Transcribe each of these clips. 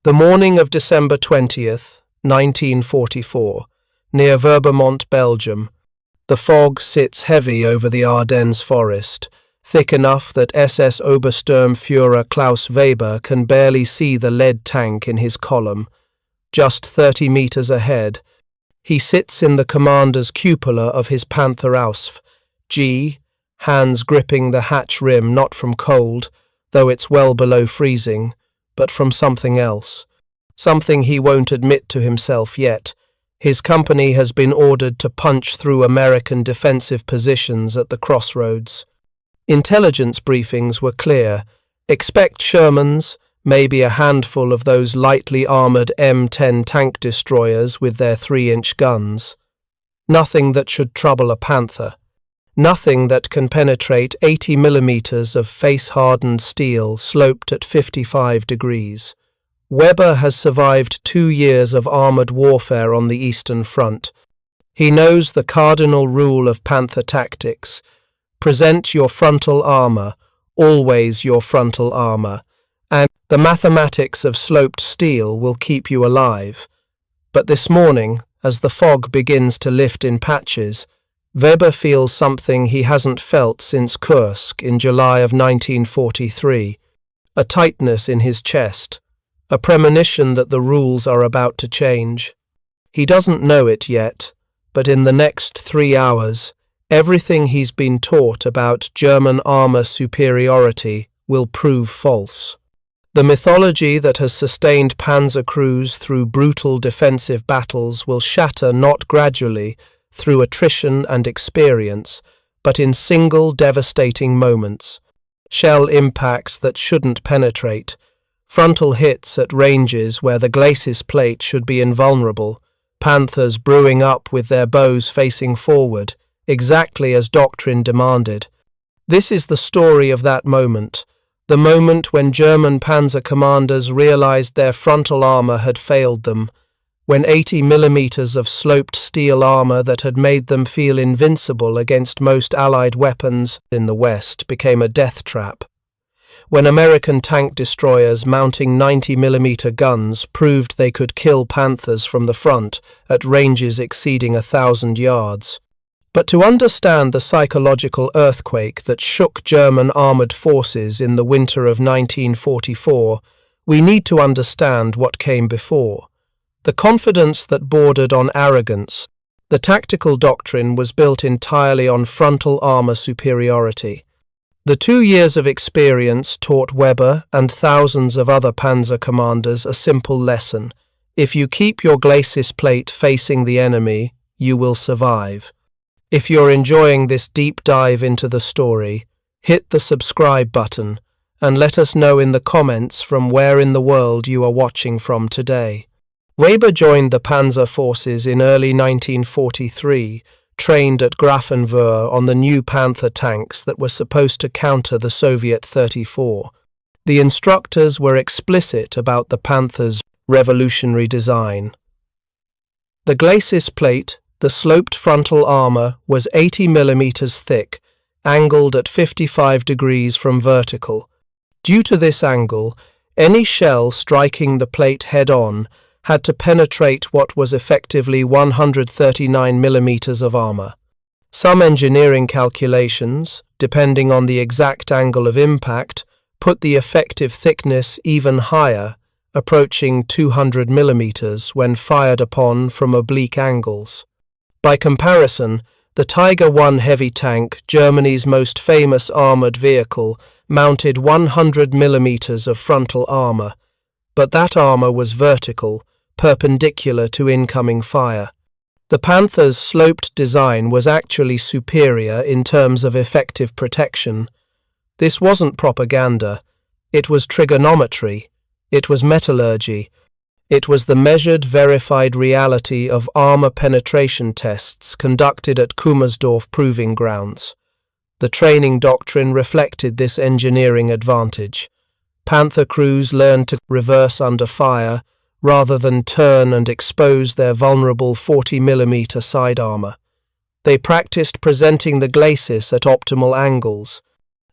The morning of December 20th, 1944, near Verbermont, Belgium, the fog sits heavy over the Ardennes forest, thick enough that SS Obersturmführer Klaus Weber can barely see the lead tank in his column. Just 30 meters ahead, he sits in the commander's cupola of his Panther Ausf. G, hands gripping the hatch rim not from cold, though it's well below freezing, but from something else. Something he won't admit to himself yet. His company has been ordered to punch through American defensive positions at the crossroads. Intelligence briefings were clear. Expect Shermans, maybe a handful of those lightly armoured M10 tank destroyers with their 3-inch guns. Nothing that should trouble a Panther. Nothing that can penetrate 80 millimeters of face-hardened steel sloped at 55 degrees. Weber has survived 2 years of armoured warfare on the Eastern Front. He knows the cardinal rule of Panther tactics. Present your frontal armour, always your frontal armour, and the mathematics of sloped steel will keep you alive. But this morning, as the fog begins to lift in patches, Weber feels something he hasn't felt since Kursk in July of 1943, a tightness in his chest, a premonition that the rules are about to change. He doesn't know it yet, but in the next 3 hours, everything he's been taught about German armour superiority will prove false. The mythology that has sustained Panzer crews through brutal defensive battles will shatter not gradually, through attrition and experience, but in single devastating moments. Shell impacts that shouldn't penetrate, frontal hits at ranges where the glacis plate should be invulnerable, Panthers brewing up with their bows facing forward, exactly as doctrine demanded. This is the story of that moment, the moment when German Panzer commanders realized their frontal armor had failed them, when 80 millimeters of sloped steel armor that had made them feel invincible against most Allied weapons in the West became a death trap. When American tank destroyers mounting 90 millimeter guns proved they could kill Panthers from the front at ranges exceeding 1,000 yards. But to understand the psychological earthquake that shook German armored forces in the winter of 1944, we need to understand what came before. The confidence that bordered on arrogance, the tactical doctrine was built entirely on frontal armor superiority. The 2 years of experience taught Weber and thousands of other Panzer commanders a simple lesson. If you keep your glacis plate facing the enemy, you will survive. If you're enjoying this deep dive into the story, hit the subscribe button and let us know in the comments from where in the world you are watching from today. Weber joined the Panzer forces in early 1943, trained at Grafenwöhr on the new Panther tanks that were supposed to counter the Soviet 34. The instructors were explicit about the Panther's revolutionary design. The glacis plate, the sloped frontal armor, was 80 millimeters thick, angled at 55 degrees from vertical. Due to this angle, any shell striking the plate head-on had to penetrate what was effectively 139 millimeters of armor. Some engineering calculations, depending on the exact angle of impact, put the effective thickness even higher, approaching 200 millimeters when fired upon from oblique angles. By comparison, the Tiger I heavy tank, Germany's most famous armored vehicle, mounted 100 millimeters of frontal armor, but that armor was vertical, perpendicular to incoming fire. The Panther's sloped design was actually superior in terms of effective protection. This wasn't propaganda. It was trigonometry. It was metallurgy. It was the measured, verified reality of armor penetration tests conducted at Kummersdorf proving grounds. The training doctrine reflected this engineering advantage. Panther crews learned to reverse under fire, rather than turn and expose their vulnerable 40 millimeter side armor. They practiced presenting the glacis at optimal angles.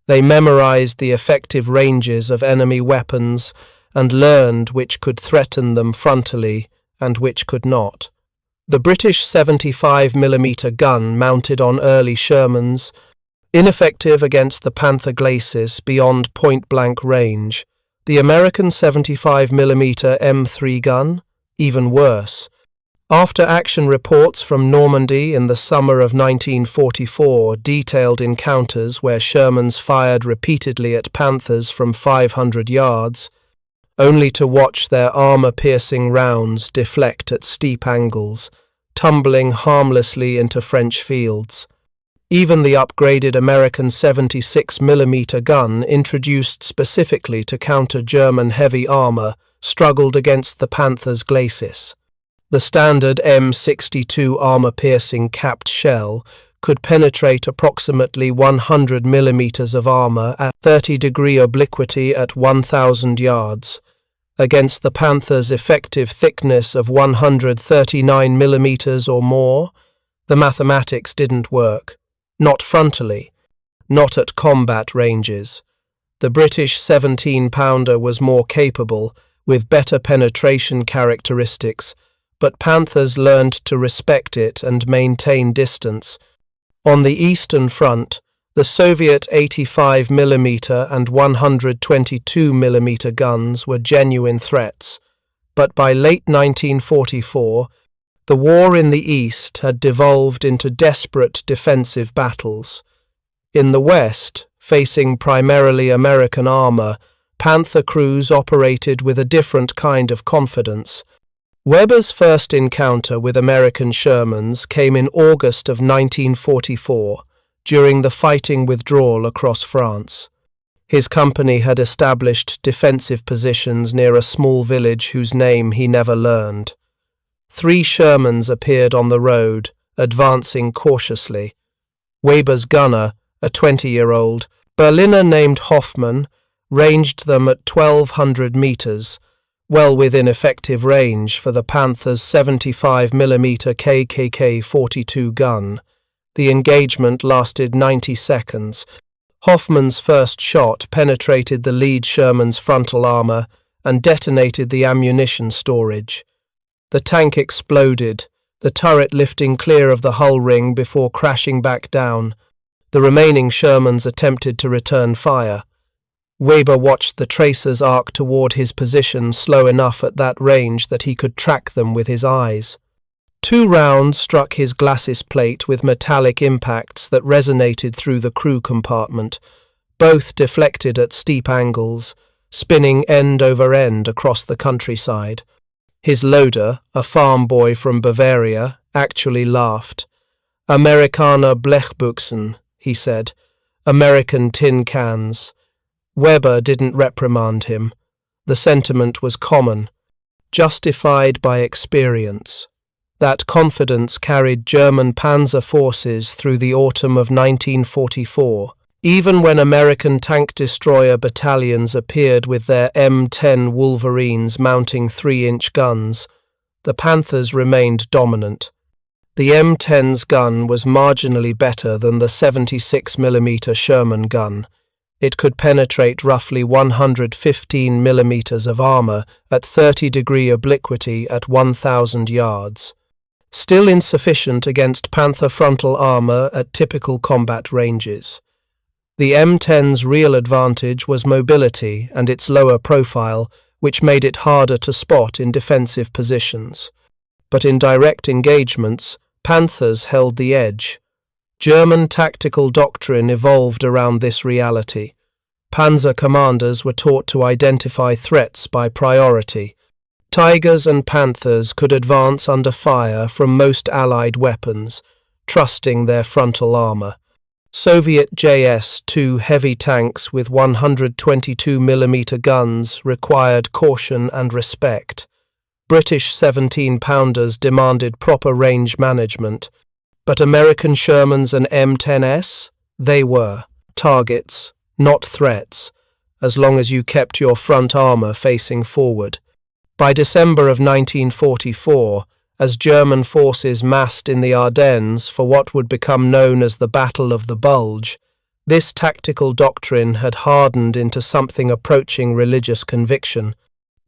They memorized the effective ranges of enemy weapons and learned which could threaten them frontally and which could not. The British 75mm gun mounted on early Shermans, ineffective against the Panther glacis beyond point-blank range. The American 75mm M3 gun, even worse. After action reports from Normandy in the summer of 1944 detailed encounters where Shermans fired repeatedly at Panthers from 500 yards, only to watch their armor-piercing rounds deflect at steep angles, tumbling harmlessly into French fields. Even the upgraded American 76mm gun, introduced specifically to counter German heavy armor, struggled against the Panther's glacis. The standard M62 armor-piercing capped shell could penetrate approximately 100mm of armor at 30-degree obliquity at 1,000 yards. Against the Panther's effective thickness of 139mm or more, the mathematics didn't work. Not frontally, not at combat ranges. The British 17-pounder was more capable, with better penetration characteristics, but Panthers learned to respect it and maintain distance. On the Eastern Front, the Soviet 85mm and 122mm guns were genuine threats, but by late 1944, the war in the East had devolved into desperate defensive battles. In the West, facing primarily American armor, Panther crews operated with a different kind of confidence. Weber's first encounter with American Shermans came in August of 1944, during the fighting withdrawal across France. His company had established defensive positions near a small village whose name he never learned. 3 Shermans appeared on the road, advancing cautiously. Weber's gunner, a 20-year-old Berliner named Hoffmann, ranged them at 1,200 meters, well within effective range for the Panther's 75mm KKK-42 gun. The engagement lasted 90 seconds. Hoffmann's first shot penetrated the lead Sherman's frontal armor and detonated the ammunition storage. The tank exploded, the turret lifting clear of the hull ring before crashing back down. The remaining Shermans attempted to return fire. Weber watched the tracers arc toward his position slow enough at that range that he could track them with his eyes. 2 rounds struck his glacis plate with metallic impacts that resonated through the crew compartment. Both deflected at steep angles, spinning end over end across the countryside. His loader, a farm boy from Bavaria, actually laughed. "Amerikaner Blechbüchsen," he said. "American tin cans." Weber didn't reprimand him. The sentiment was common, justified by experience. That confidence carried German Panzer forces through the autumn of 1944. Even when American tank destroyer battalions appeared with their M10 Wolverines mounting 3-inch guns, the Panthers remained dominant. The M10's gun was marginally better than the 76mm Sherman gun. It could penetrate roughly 115mm of armor at 30-degree obliquity at 1,000 yards. Still insufficient against Panther frontal armor at typical combat ranges. The M10's real advantage was mobility and its lower profile, which made it harder to spot in defensive positions. But in direct engagements, Panthers held the edge. German tactical doctrine evolved around this reality. Panzer commanders were taught to identify threats by priority. Tigers and Panthers could advance under fire from most Allied weapons, trusting their frontal armor. Soviet JS-2 heavy tanks with 122mm guns required caution and respect. British 17-pounders demanded proper range management, but American Shermans and M10s? They were targets, not threats, as long as you kept your front armor facing forward. By December of 1944, as German forces massed in the Ardennes for what would become known as the Battle of the Bulge, this tactical doctrine had hardened into something approaching religious conviction.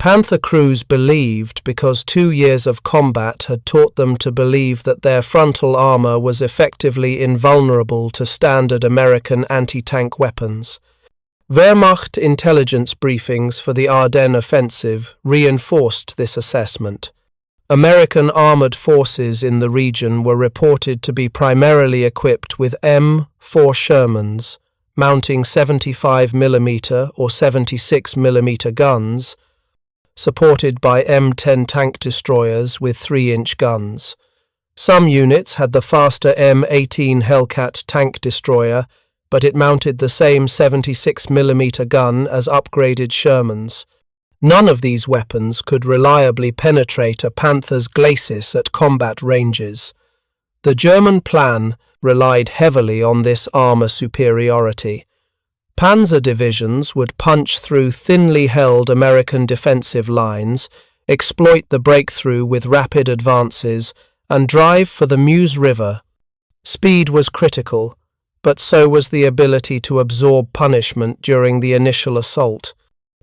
Panther crews believed because 2 years of combat had taught them to believe that their frontal armor was effectively invulnerable to standard American anti-tank weapons. Wehrmacht intelligence briefings for the Ardennes offensive reinforced this assessment. American armored forces in the region were reported to be primarily equipped with M4 Shermans, mounting 75mm or 76mm guns, supported by M10 tank destroyers with 3-inch guns. Some units had the faster M18 Hellcat tank destroyer, but it mounted the same 76mm gun as upgraded Shermans. None of these weapons could reliably penetrate a Panther's glacis at combat ranges. The German plan relied heavily on this armor superiority. Panzer divisions would punch through thinly held American defensive lines, exploit the breakthrough with rapid advances, and drive for the Meuse River. Speed was critical, but so was the ability to absorb punishment during the initial assault.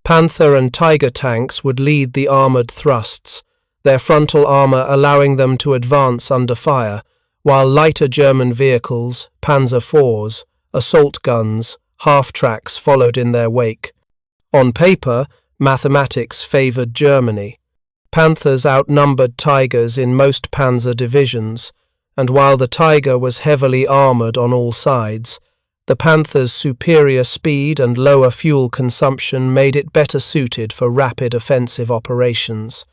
Panther and Tiger tanks would lead the armored thrusts, their frontal armor allowing them to advance under fire, while lighter German vehicles, Panzer IVs, assault guns, half-tracks followed in their wake. On paper, mathematics favored Germany. Panthers outnumbered Tigers in most Panzer divisions, and while the Tiger was heavily armored on all sides, the Panther's superior speed and lower fuel consumption made it better suited for rapid offensive operations.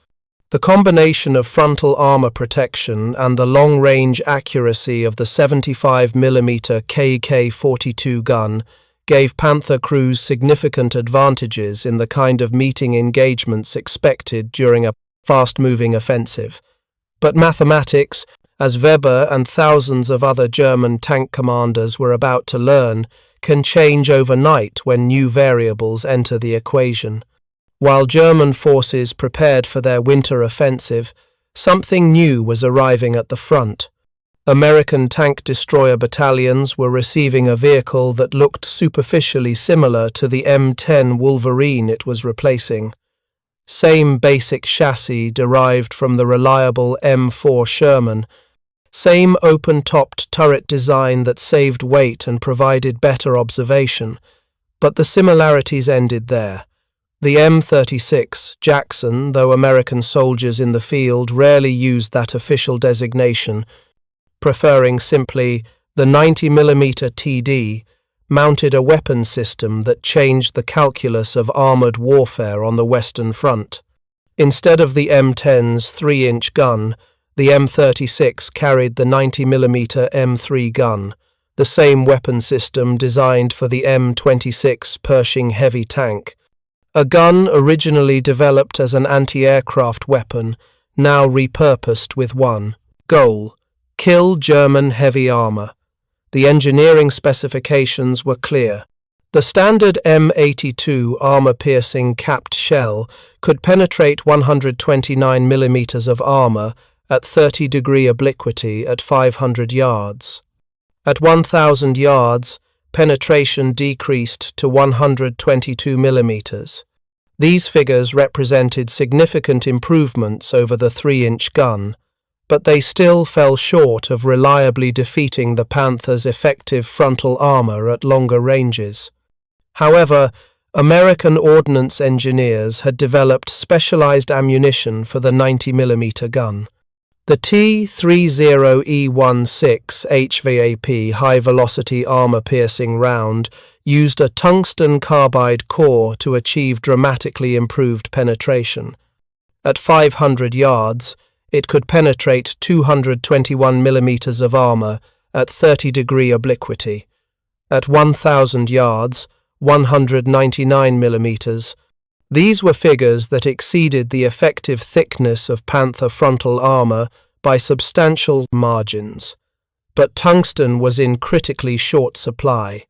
The combination of frontal armor protection and the long-range accuracy of the 75mm KK-42 gun gave Panther crews significant advantages in the kind of meeting engagements expected during a fast-moving offensive. But mathematics, as Weber and thousands of other German tank commanders were about to learn, can change overnight when new variables enter the equation. While German forces prepared for their winter offensive, something new was arriving at the front. American tank destroyer battalions were receiving a vehicle that looked superficially similar to the M10 Wolverine it was replacing. Same basic chassis derived from the reliable M4 Sherman, same open-topped turret design that saved weight and provided better observation, but the similarities ended there. The M36 Jackson, though American soldiers in the field rarely used that official designation, preferring simply the 90mm TD, mounted a weapon system that changed the calculus of armored warfare on the Western Front. Instead of the M10's 3-inch gun, the M36 carried the 90mm M3 gun, the same weapon system designed for the M26 Pershing heavy tank. A gun originally developed as an anti-aircraft weapon, now repurposed with one goal: kill German heavy armor. The engineering specifications were clear. The standard M82 armor-piercing capped shell could penetrate 129mm of armor at 30-degree obliquity at 500 yards. At 1,000 yards, penetration decreased to 122mm. These figures represented significant improvements over the 3-inch gun, but they still fell short of reliably defeating the Panther's effective frontal armor at longer ranges. However, American ordnance engineers had developed specialized ammunition for the 90mm gun. The T-30E16 HVAP high-velocity armor-piercing round used a tungsten carbide core to achieve dramatically improved penetration. At 500 yards, it could penetrate 221mm of armor at 30-degree obliquity. At 1,000 yards, 199mm. These were figures that exceeded the effective thickness of Panther frontal armor by substantial margins. But tungsten was in critically short supply.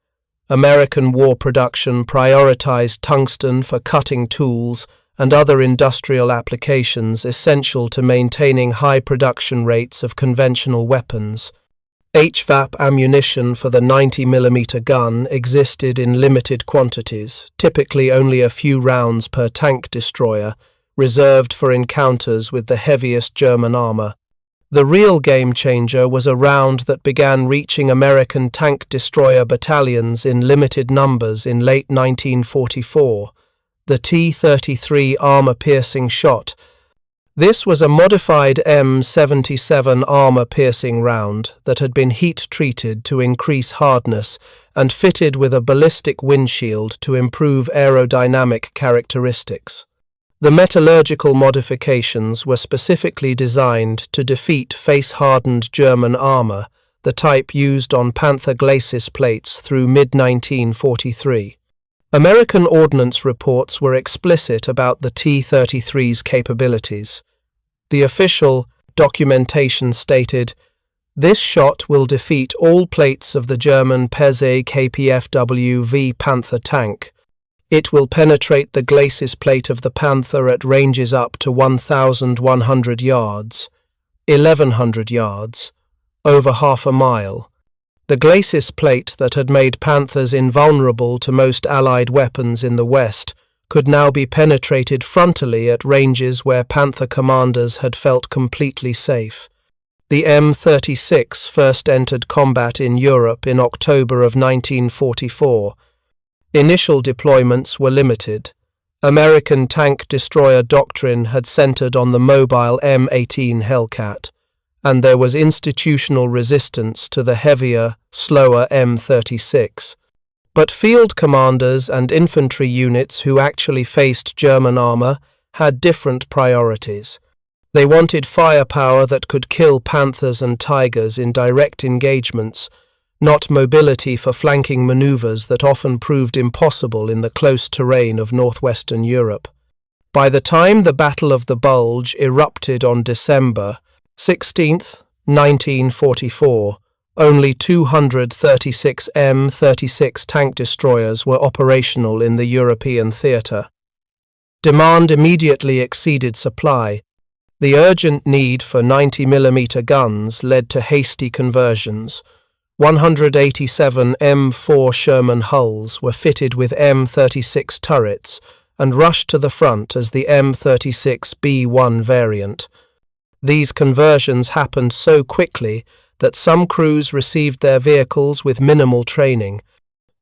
American war production prioritized tungsten for cutting tools and other industrial applications essential to maintaining high production rates of conventional weapons. HVAP ammunition for the 90mm gun existed in limited quantities, typically only a few rounds per tank destroyer, reserved for encounters with the heaviest German armor. The real game changer was a round that began reaching American tank destroyer battalions in limited numbers in late 1944, the T-33 armor-piercing shot. This was a modified M77 armor-piercing round that had been heat-treated to increase hardness and fitted with a ballistic windshield to improve aerodynamic characteristics. The metallurgical modifications were specifically designed to defeat face-hardened German armor, the type used on Panther glacis plates through mid-1943. American ordnance reports were explicit about the T-33's capabilities. The official documentation stated, "This shot will defeat all plates of the German Panzer KPFW-V Panther tank. It will penetrate the glacis plate of the Panther at ranges up to 1,100 yards, 1,100 yards, over half a mile." The glacis plate that had made Panthers invulnerable to most Allied weapons in the West could now be penetrated frontally at ranges where Panther commanders had felt completely safe. The M36 first entered combat in Europe in October of 1944. Initial deployments were limited. American tank destroyer doctrine had centered on the mobile M18 Hellcat, and there was institutional resistance to the heavier, slower M36. But field commanders and infantry units who actually faced German armor had different priorities. They wanted firepower that could kill Panthers and Tigers in direct engagements, not mobility for flanking maneuvers that often proved impossible in the close terrain of northwestern Europe. By the time the Battle of the Bulge erupted on December 16th, 1944, only 236 M36 tank destroyers were operational in the European theatre. Demand immediately exceeded supply. The urgent need for 90mm guns led to hasty conversions. 187 M4 Sherman hulls were fitted with M36 turrets and rushed to the front as the M36B1 variant. These conversions happened so quickly that some crews received their vehicles with minimal training.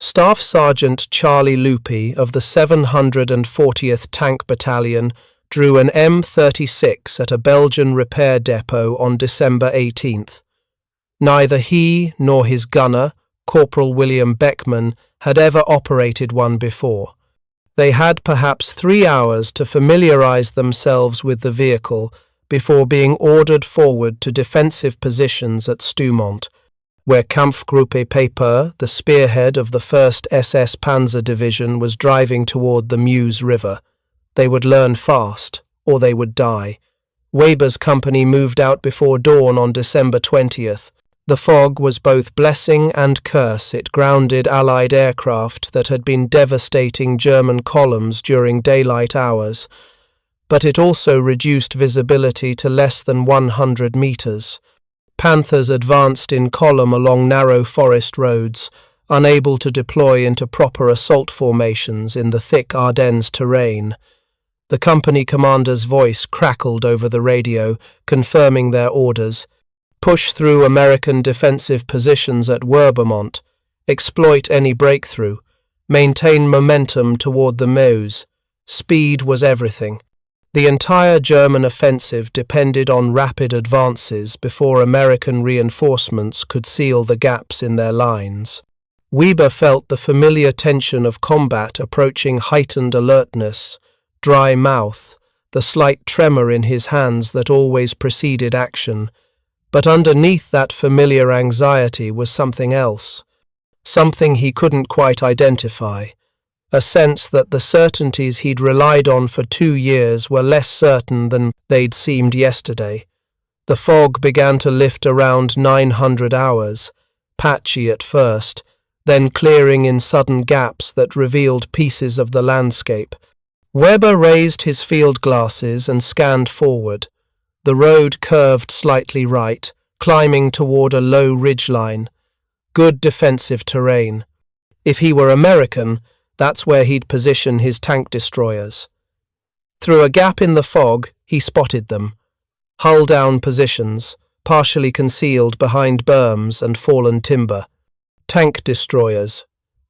Staff Sergeant Charlie Loopy of the 740th Tank Battalion drew an M36 at a Belgian repair depot on December 18th. Neither he nor his gunner, Corporal William Beckman, had ever operated one before. They had perhaps 3 hours to familiarize themselves with the vehicle before being ordered forward to defensive positions at Stoumont, where Kampfgruppe Peiper, the spearhead of the 1st SS Panzer Division, was driving toward the Meuse River. They would learn fast, or they would die. Weber's company moved out before dawn on December 20th. The fog was both blessing and curse. It grounded Allied aircraft that had been devastating German columns during daylight hours, but it also reduced visibility to less than 100 meters. Panthers advanced in column along narrow forest roads, unable to deploy into proper assault formations in the thick Ardennes terrain. The company commander's voice crackled over the radio, confirming their orders. Push through American defensive positions at Werbermont, exploit any breakthrough, maintain momentum toward the Meuse. Speed was everything. The entire German offensive depended on rapid advances before American reinforcements could seal the gaps in their lines. Weber felt the familiar tension of combat approaching, heightened alertness, dry mouth, the slight tremor in his hands that always preceded action. But underneath that familiar anxiety was something else, something he couldn't quite identify. A sense that the certainties he'd relied on for 2 years were less certain than they'd seemed yesterday. The fog began to lift around 900 hours, patchy at first, then clearing in sudden gaps that revealed pieces of the landscape. Weber raised his field glasses and scanned forward. The road curved slightly right, climbing toward a low ridgeline. Good defensive terrain. If he were American, that's where he'd position his tank destroyers. Through a gap in the fog, he spotted them. Hull-down positions, partially concealed behind berms and fallen timber. Tank destroyers.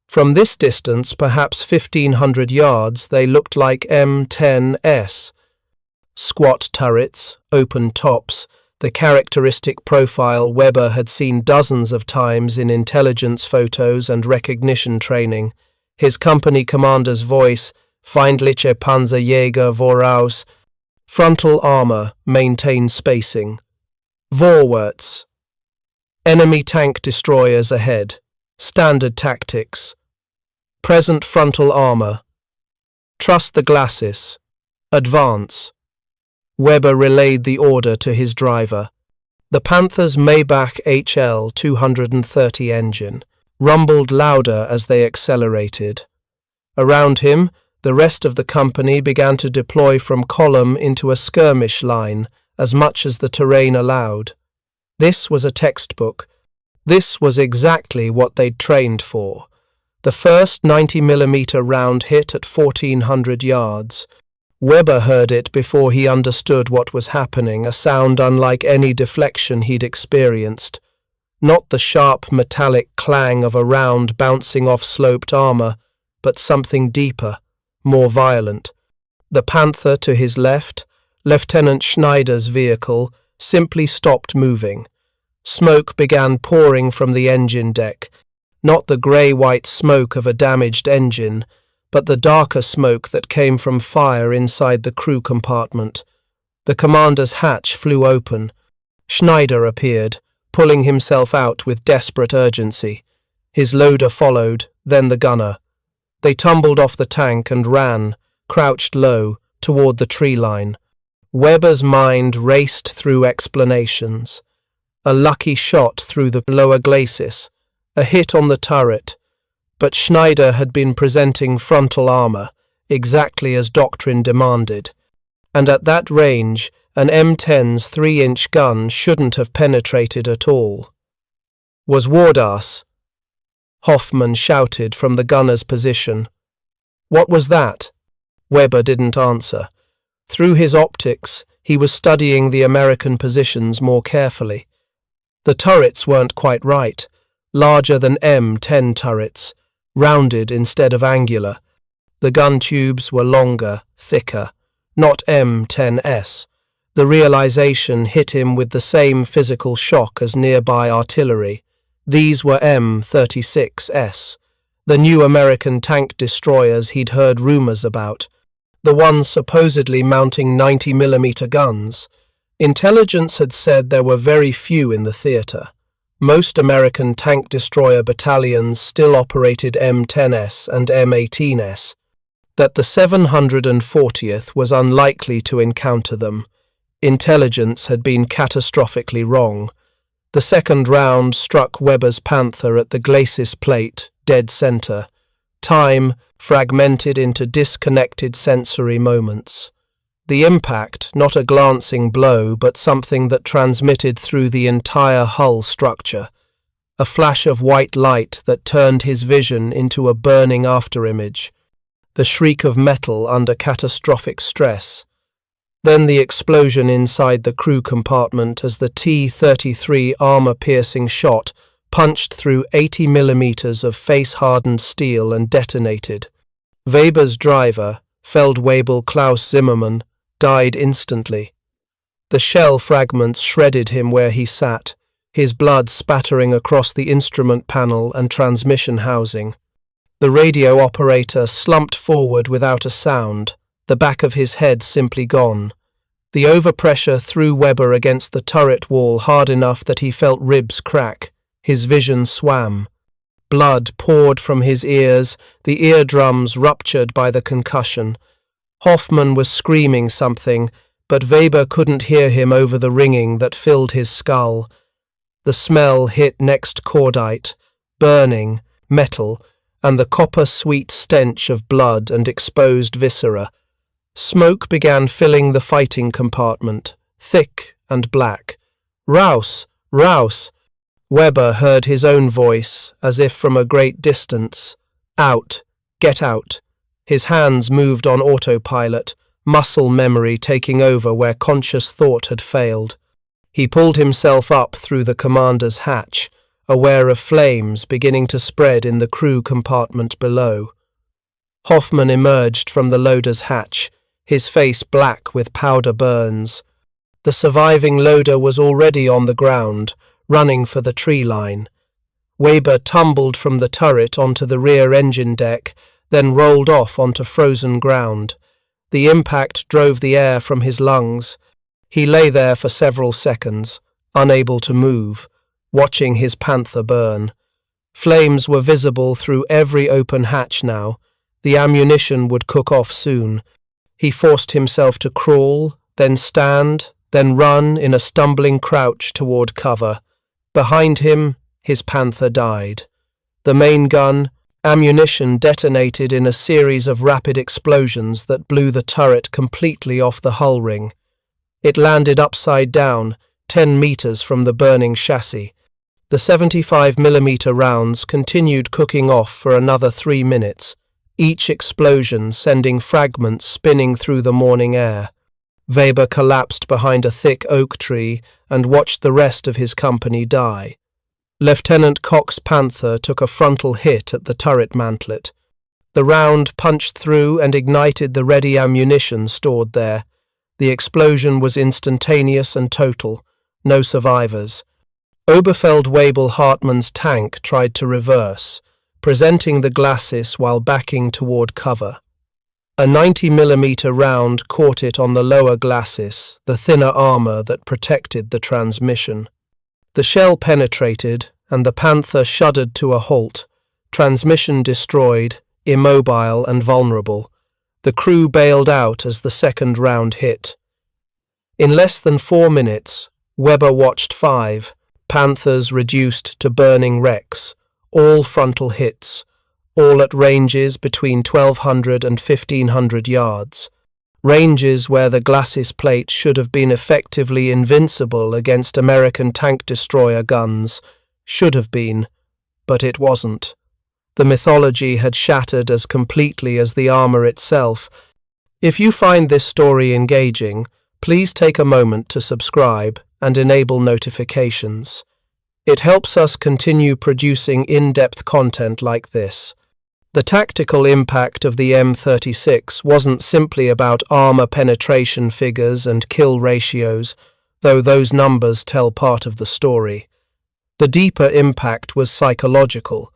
From this distance, perhaps 1,500 yards, they looked like M10s. Squat turrets, open tops, the characteristic profile Weber had seen dozens of times in intelligence photos and recognition training. His company commander's voice, Feindliche Panzerjäger voraus. Frontal armor, maintain spacing. Vorwärts. Enemy tank destroyers ahead. Standard tactics. Present frontal armor. Trust the glacis. Advance. Weber relayed the order to his driver. The Panther's Maybach HL 230 engine rumbled louder as they accelerated. Around him, the rest of the company began to deploy from column into a skirmish line as much as the terrain allowed. This was a textbook. This was exactly what they'd trained for. The first 90mm round hit at 1,400 yards. Weber heard it before he understood what was happening, a sound unlike any deflection he'd experienced. Not the sharp metallic clang of a round bouncing off sloped armor, but something deeper, more violent. The Panther to his left, Lieutenant Schneider's vehicle, simply stopped moving. Smoke began pouring from the engine deck, not the grey-white smoke of a damaged engine, but the darker smoke that came from fire inside the crew compartment. The commander's hatch flew open. Schneider appeared, pulling himself out with desperate urgency. His loader followed, then the gunner. They tumbled off the tank and ran, crouched low, toward the tree line. Weber's mind raced through explanations. A lucky shot through the lower glacis, a hit on the turret. But Schneider had been presenting frontal armor, exactly as doctrine demanded. And at that range, an M10's 3-inch gun shouldn't have penetrated at all. Was Wardas? Hoffman shouted from the gunner's position. What was that? Weber didn't answer. Through his optics, he was studying the American positions more carefully. The turrets weren't quite right, larger than M10 turrets, rounded instead of angular. The gun tubes were longer, thicker, not M10s. The realization hit him with the same physical shock as nearby artillery. These were M36s, the new American tank destroyers he'd heard rumors about, the ones supposedly mounting 90mm guns. Intelligence had said there were very few in the theater. Most American tank destroyer battalions still operated M10s and M18s. That the 740th was unlikely to encounter them. Intelligence had been catastrophically wrong. The second round struck Weber's Panther at the glacis plate, dead center. Time fragmented into disconnected sensory moments. The impact, not a glancing blow, but something that transmitted through the entire hull structure. A flash of white light that turned his vision into a burning afterimage. The shriek of metal under catastrophic stress. Then the explosion inside the crew compartment as the T-33 armor-piercing shot punched through 80mm of face-hardened steel and detonated. Weber's driver, Feldwebel Klaus Zimmermann, died instantly. The shell fragments shredded him where he sat, his blood spattering across the instrument panel and transmission housing. The radio operator slumped forward without a sound, the back of his head simply gone. The overpressure threw Weber against the turret wall hard enough that he felt ribs crack. His vision swam. Blood poured from his ears, the eardrums ruptured by the concussion. Hoffman was screaming something, but Weber couldn't hear him over the ringing that filled his skull. The smell hit next cordite, burning, metal, and the copper-sweet stench of blood and exposed viscera. Smoke began filling the fighting compartment, thick and black. Raus! Raus! Weber heard his own voice, as if from a great distance. Out! Get out! His hands moved on autopilot, muscle memory taking over where conscious thought had failed. He pulled himself up through the commander's hatch, aware of flames beginning to spread in the crew compartment below. Hoffman emerged from the loader's hatch, his face black with powder burns. The surviving loader was already on the ground, running for the tree line. Weber tumbled from the turret onto the rear engine deck, then rolled off onto frozen ground. The impact drove the air from his lungs. He lay there for several seconds, unable to move, watching his Panther burn. Flames were visible through every open hatch now. The ammunition would cook off soon. He forced himself to crawl, then stand, then run in a stumbling crouch toward cover. Behind him, his Panther died. The main gun, ammunition detonated in a series of rapid explosions that blew the turret completely off the hull ring. It landed upside down, 10 meters from the burning chassis. The 75mm rounds continued cooking off for another 3 minutes, each explosion sending fragments spinning through the morning air. Weber collapsed behind a thick oak tree and watched the rest of his company die. Lieutenant Koch's Panther took a frontal hit at the turret mantlet. The round punched through and ignited the ready ammunition stored there. The explosion was instantaneous and total. No survivors. Oberfeld-Wabel Hartmann's tank tried to reverse, presenting the glacis while backing toward cover. A 90mm round caught it on the lower glacis, the thinner armor that protected the transmission. The shell penetrated, and the Panther shuddered to a halt, transmission destroyed, immobile and vulnerable. The crew bailed out as the second round hit. In less than 4 minutes, Weber watched 5 Panthers reduced to burning wrecks, all frontal hits, all at ranges between 1,200 and 1,500 yards. Ranges where the glacis plate should have been effectively invincible against American tank destroyer guns. Should have been, but it wasn't. The mythology had shattered as completely as the armor itself. If you find this story engaging, please take a moment to subscribe and enable notifications. It helps us continue producing in-depth content like this. The tactical impact of the M36 wasn't simply about armor penetration figures and kill ratios, though those numbers tell part of the story. The deeper impact was psychological.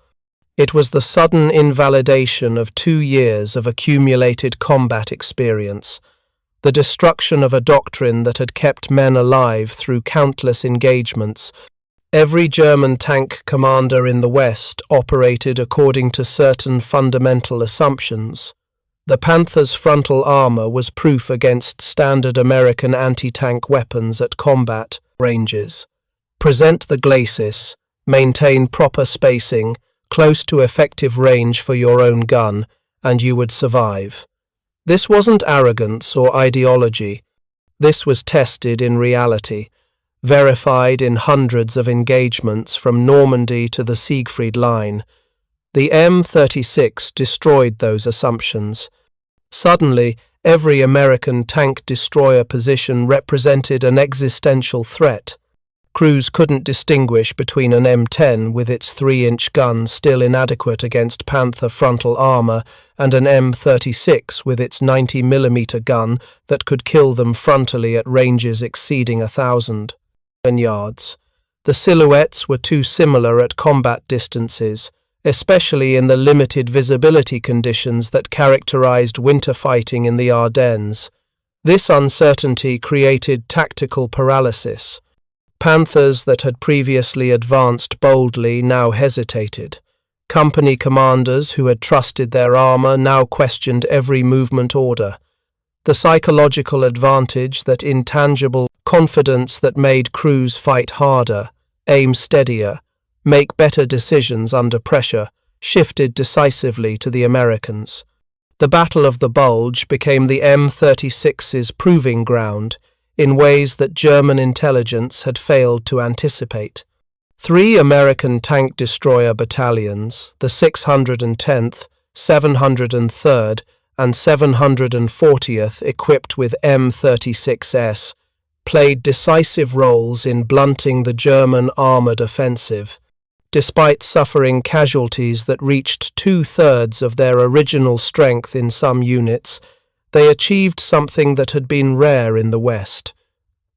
It was the sudden invalidation of 2 years of accumulated combat experience, the destruction of a doctrine that had kept men alive through countless engagements. Every German tank commander in the West operated according to certain fundamental assumptions. The Panther's frontal armor was proof against standard American anti-tank weapons at combat ranges. Present the glacis, maintain proper spacing, close to effective range for your own gun, and you would survive. This wasn't arrogance or ideology. This was tested in reality, verified in hundreds of engagements from Normandy to the Siegfried Line. The M36 destroyed those assumptions. Suddenly, every American tank destroyer position represented an existential threat. Crews couldn't distinguish between an M10 with its 3-inch gun still inadequate against Panther frontal armor and an M36 with its 90mm gun that could kill them frontally at ranges exceeding 1,000 yards. The silhouettes were too similar at combat distances, especially in the limited visibility conditions that characterized winter fighting in the Ardennes. This uncertainty created tactical paralysis. Panthers that had previously advanced boldly now hesitated. Company commanders who had trusted their armor now questioned every movement order. The psychological advantage, that intangible confidence that made crews fight harder, aim steadier, make better decisions under pressure, shifted decisively to the Americans. The Battle of the Bulge became the M36's proving ground, in ways that German intelligence had failed to anticipate. 3 American tank destroyer battalions, the 610th, 703rd, and 740th, equipped with M36s, played decisive roles in blunting the German armoured offensive. Despite suffering casualties that reached 2/3 of their original strength in some units, they achieved something that had been rare in the West.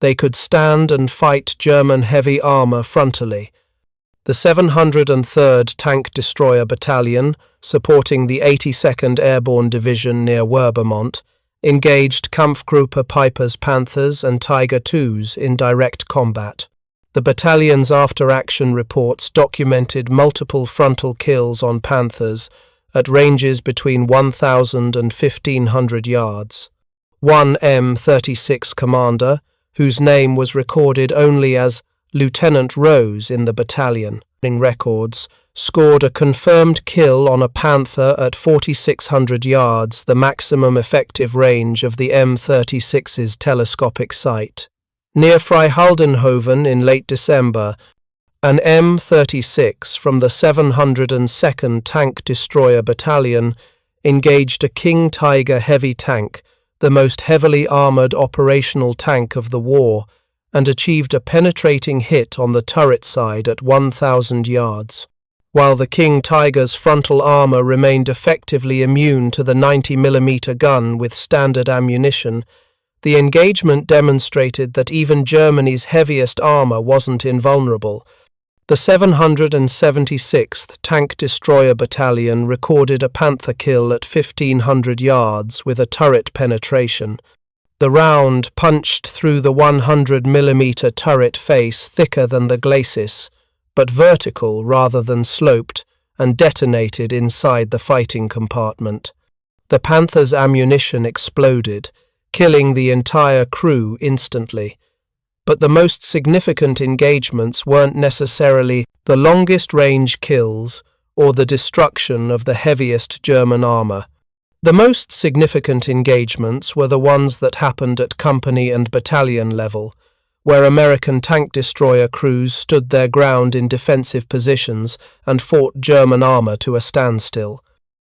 They could stand and fight German heavy armour frontally. The 703rd Tank Destroyer Battalion, supporting the 82nd Airborne Division near Werbermont, engaged Kampfgruppe Piper's Panthers and Tiger IIs in direct combat. The battalion's after-action reports documented multiple frontal kills on Panthers at ranges between 1,000 and 1,500 yards. One M36 commander, whose name was recorded only as Lieutenant Rose in the battalion records, scored a confirmed kill on a Panther at 4,600 yards, the maximum effective range of the M36's telescopic sight. Near Freihaldenhoven in late December, an M36 from the 702nd Tank Destroyer Battalion engaged a King Tiger heavy tank, the most heavily armoured operational tank of the war, and achieved a penetrating hit on the turret side at 1,000 yards. While the King Tiger's frontal armour remained effectively immune to the 90mm gun with standard ammunition, the engagement demonstrated that even Germany's heaviest armour wasn't invulnerable. The 776th Tank Destroyer Battalion recorded a Panther kill at 1,500 yards with a turret penetration. The round punched through the 100mm turret face thicker than the glacis, but vertical rather than sloped, and detonated inside the fighting compartment. The Panther's ammunition exploded, killing the entire crew instantly. But the most significant engagements weren't necessarily the longest-range kills or the destruction of the heaviest German armour. The most significant engagements were the ones that happened at company and battalion level, where American tank destroyer crews stood their ground in defensive positions and fought German armour to a standstill.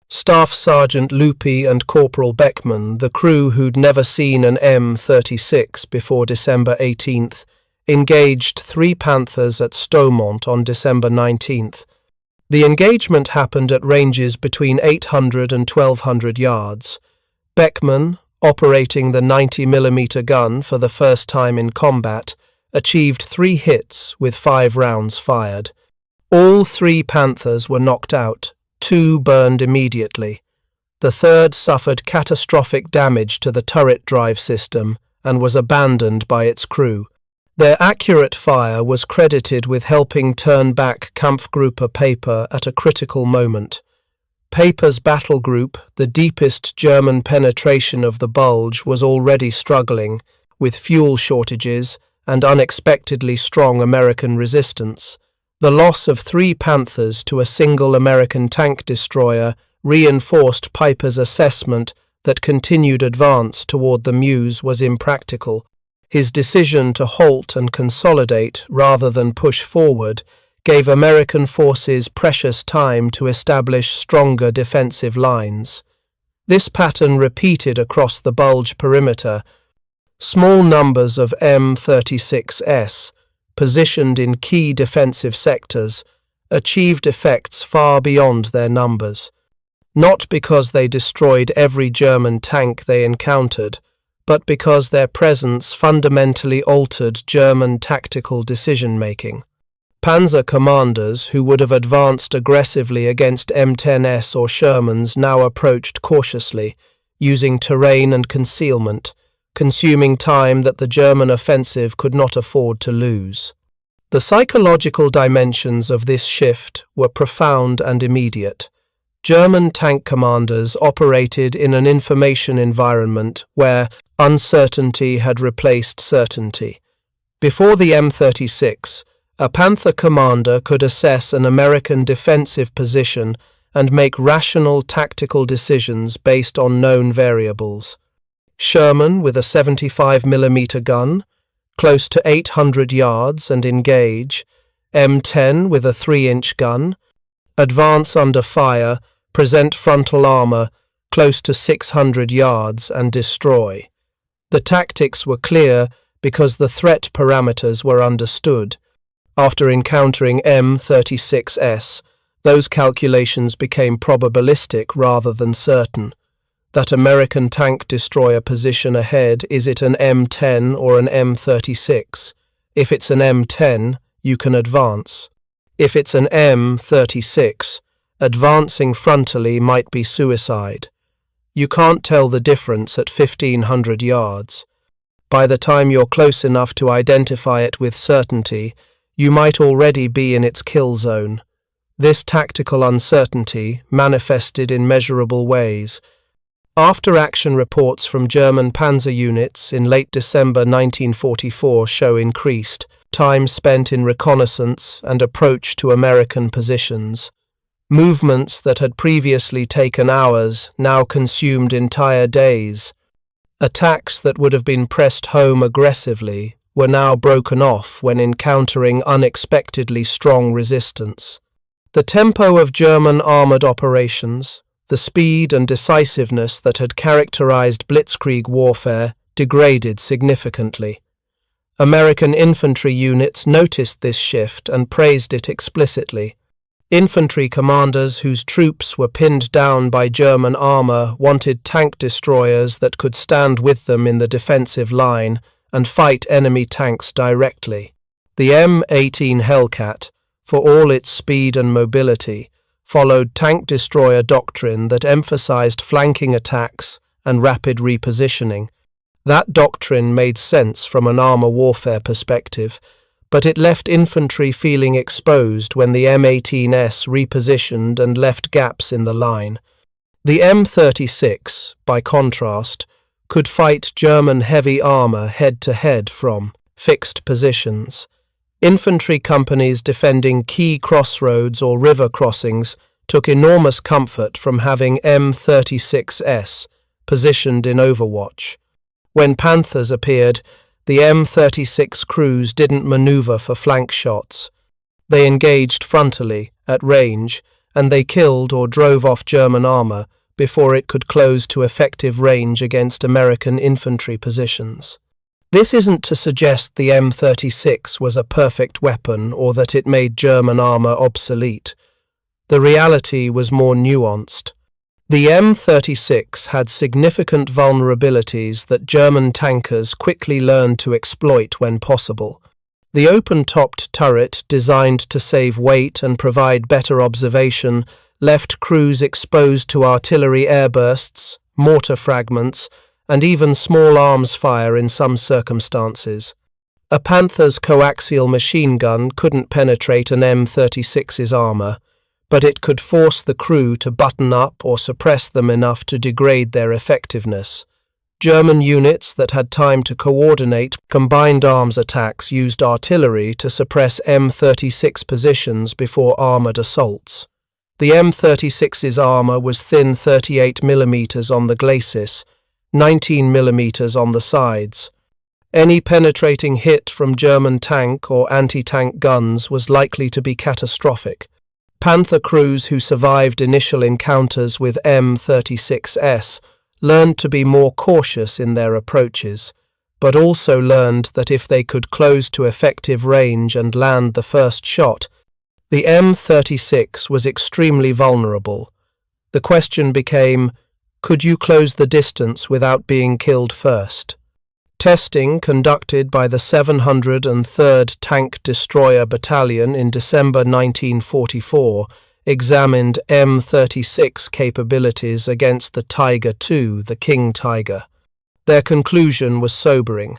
Staff Sergeant Lupi and Corporal Beckman, the crew who'd never seen an M36 before December 18th, engaged 3 Panthers at Stoumont on December 19th. The engagement happened at ranges between 800 and 1,200 yards. Beckman, operating the 90mm gun for the first time in combat, achieved 3 hits with 5 rounds fired. All 3 Panthers were knocked out. 2 burned immediately. The third suffered catastrophic damage to the turret drive system and was abandoned by its crew. Their accurate fire was credited with helping turn back Kampfgruppe Piper at a critical moment. Piper's battle group, the deepest German penetration of the Bulge, was already struggling, with fuel shortages and unexpectedly strong American resistance. The loss of 3 Panthers to a single American tank destroyer reinforced Piper's assessment that continued advance toward the Meuse was impractical. His decision to halt and consolidate rather than push forward gave American forces precious time to establish stronger defensive lines. This pattern repeated across the Bulge perimeter. Small numbers of M36s, positioned in key defensive sectors, achieved effects far beyond their numbers, not because they destroyed every German tank they encountered, but because their presence fundamentally altered German tactical decision-making. Panzer commanders who would have advanced aggressively against M10s or Shermans now approached cautiously, using terrain and concealment, consuming time that the German offensive could not afford to lose. The psychological dimensions of this shift were profound and immediate. German tank commanders operated in an information environment where uncertainty had replaced certainty. Before the M36, a Panther commander could assess an American defensive position and make rational tactical decisions based on known variables. Sherman with a 75mm gun, close to 800 yards and engage, M10 with a 3-inch gun, advance under fire, present frontal armour, close to 600 yards, and destroy. The tactics were clear because the threat parameters were understood. After encountering M36s, those calculations became probabilistic rather than certain. That American tank destroyer position ahead, is it an M10 or an M36? If it's an M10, you can advance. If it's an M36, advancing frontally might be suicide. You can't tell the difference at 1,500 yards. By the time you're close enough to identify it with certainty, you might already be in its kill zone. This tactical uncertainty manifested in measurable ways. After-action reports from German Panzer units in late December 1944 show increased time spent in reconnaissance and approach to American positions. Movements that had previously taken hours now consumed entire days. Attacks that would have been pressed home aggressively were now broken off when encountering unexpectedly strong resistance. The tempo of German armoured operations, the speed and decisiveness that had characterized blitzkrieg warfare, degraded significantly. American infantry units noticed this shift and praised it explicitly. Infantry commanders whose troops were pinned down by German armour wanted tank destroyers that could stand with them in the defensive line and fight enemy tanks directly. The M18 Hellcat, for all its speed and mobility, followed tank destroyer doctrine that emphasized flanking attacks and rapid repositioning. That doctrine made sense from an armor warfare perspective, but it left infantry feeling exposed when the M18s repositioned and left gaps in the line. The M36, by contrast, could fight German heavy armor head-to-head from fixed positions. Infantry companies defending key crossroads or river crossings took enormous comfort from having M36s positioned in overwatch. When Panthers appeared, the M36 crews didn't maneuver for flank shots. They engaged frontally, at range, and they killed or drove off German armor before it could close to effective range against American infantry positions. This isn't to suggest the M36 was a perfect weapon or that it made German armor obsolete. The reality was more nuanced. The M36 had significant vulnerabilities that German tankers quickly learned to exploit when possible. The open-topped turret, designed to save weight and provide better observation, left crews exposed to artillery airbursts, mortar fragments, and even small arms fire in some circumstances. A Panther's coaxial machine gun couldn't penetrate an M36's armor, but it could force the crew to button up or suppress them enough to degrade their effectiveness. German units that had time to coordinate combined arms attacks used artillery to suppress M36 positions before armored assaults. The M36's armor was thin 38mm on the glacis, 19mm on the sides. Any penetrating hit from German tank or anti-tank guns was likely to be catastrophic. Panther crews who survived initial encounters with M36s learned to be more cautious in their approaches, but also learned that if they could close to effective range and land the first shot, the M36 was extremely vulnerable. The question became, could you close the distance without being killed first? Testing conducted by the 703rd Tank Destroyer Battalion in December 1944 examined M36 capabilities against the Tiger II, the King Tiger. Their conclusion was sobering.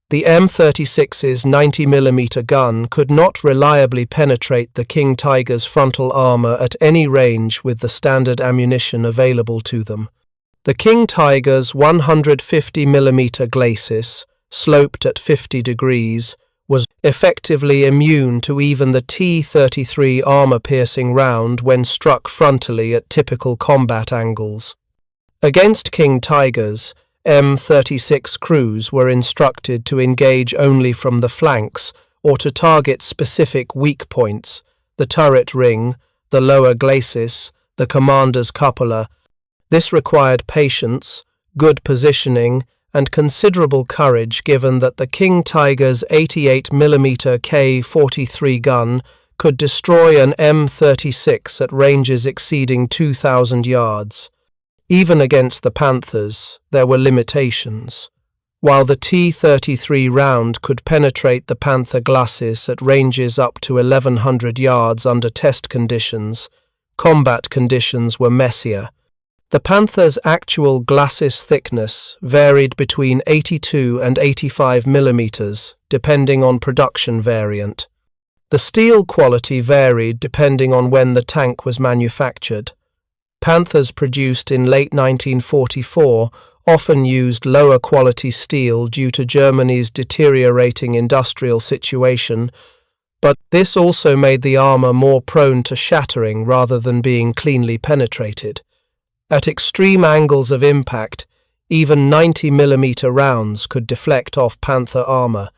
The M36's 90mm gun could not reliably penetrate the King Tiger's frontal armor at any range with the standard ammunition available to them. The King Tiger's 150mm glacis, sloped at 50 degrees, was effectively immune to even the T-33 armor-piercing round when struck frontally at typical combat angles. Against King Tigers, M36 crews were instructed to engage only from the flanks or to target specific weak points, the turret ring, the lower glacis, the commander's cupola, This required patience, good positioning, and considerable courage, given that the King Tiger's 88mm K-43 gun could destroy an M36 at ranges exceeding 2,000 yards. Even against the Panthers, there were limitations. While the T-33 round could penetrate the Panther glacis at ranges up to 1,100 yards under test conditions, combat conditions were messier. The Panther's actual glacis thickness varied between 82 and 85 millimeters, depending on production variant. The steel quality varied depending on when the tank was manufactured. Panthers produced in late 1944 often used lower quality steel due to Germany's deteriorating industrial situation, but this also made the armor more prone to shattering rather than being cleanly penetrated. At extreme angles of impact, even 90mm rounds could deflect off Panther armor.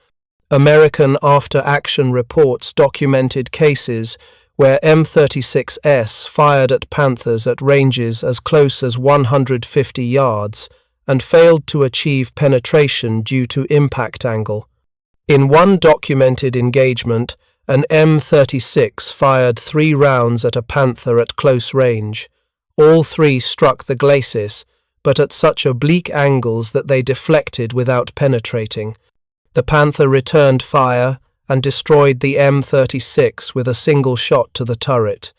American after-action reports documented cases where M36s fired at Panthers at ranges as close as 150 yards and failed to achieve penetration due to impact angle. In one documented engagement, an M36 fired 3 rounds at a Panther at close range. All 3 struck the glacis, but at such oblique angles that they deflected without penetrating. The Panther returned fire and destroyed the M36 with a single shot to the turret.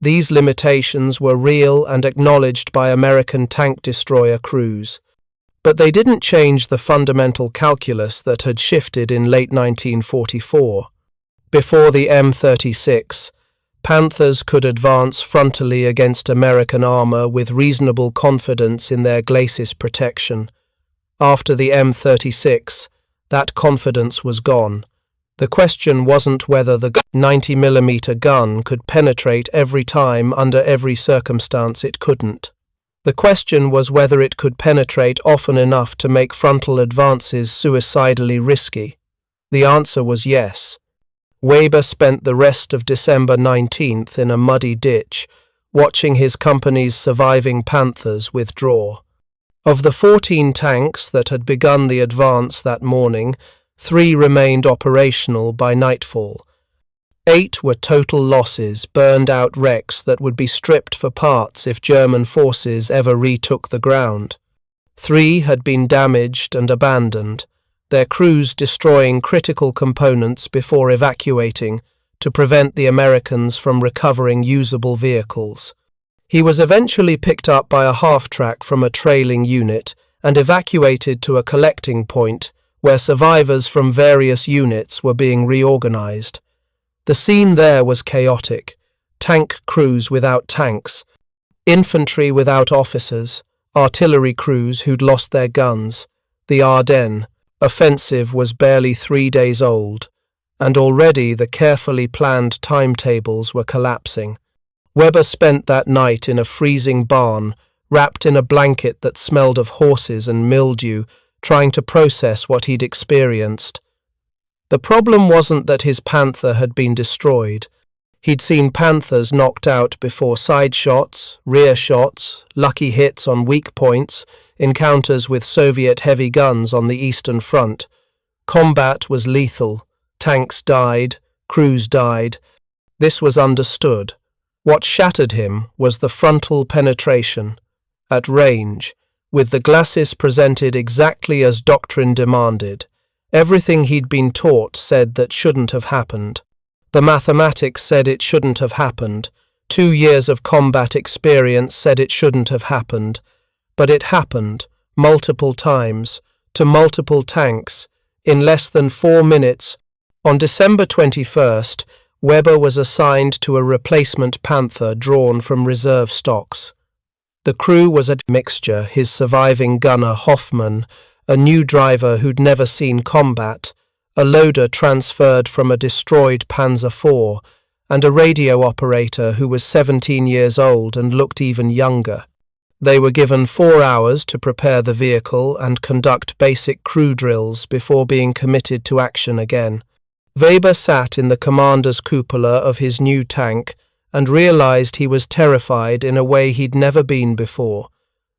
These limitations were real and acknowledged by American tank destroyer crews. But they didn't change the fundamental calculus that had shifted in late 1944. Before the M36, Panthers could advance frontally against American armor with reasonable confidence in their glacis protection. After the M36, that confidence was gone. The question wasn't whether the 90mm gun could penetrate every time under every circumstance it couldn't. The question was whether it could penetrate often enough to make frontal advances suicidally risky. The answer was yes. Weber spent the rest of December 19th in a muddy ditch, watching his company's surviving Panthers withdraw. Of the 14 tanks that had begun the advance that morning, 3 remained operational by nightfall. 8 were total losses, burned-out wrecks that would be stripped for parts if German forces ever retook the ground. 3 had been damaged and abandoned, their crews destroying critical components before evacuating to prevent the Americans from recovering usable vehicles. He was eventually picked up by a half-track from a trailing unit and evacuated to a collecting point where survivors from various units were being reorganized. The scene there was chaotic. Tank crews without tanks, infantry without officers, artillery crews who'd lost their guns. The Ardennes offensive was barely 3 days old, and already the carefully planned timetables were collapsing. Weber spent that night in a freezing barn, wrapped in a blanket that smelled of horses and mildew, trying to process what he'd experienced. The problem wasn't that his Panther had been destroyed. He'd seen Panthers knocked out before side shots, rear shots, lucky hits on weak points, encounters with Soviet heavy guns on the Eastern Front. Combat was lethal. Tanks died, crews died. This was understood. What shattered him was the frontal penetration. At range, with the glacis presented exactly as doctrine demanded, everything he'd been taught said that shouldn't have happened. The mathematics said it shouldn't have happened. 2 years of combat experience said it shouldn't have happened. But it happened, multiple times, to multiple tanks, in less than 4 minutes. On December 21st, Weber was assigned to a replacement Panther drawn from reserve stocks. The crew was a mixture: his surviving gunner Hoffman, a new driver who'd never seen combat, a loader transferred from a destroyed Panzer IV, and a radio operator who was 17 years old and looked even younger. They were given 4 hours to prepare the vehicle and conduct basic crew drills before being committed to action again. Weber sat in the commander's cupola of his new tank and realized he was terrified in a way he'd never been before.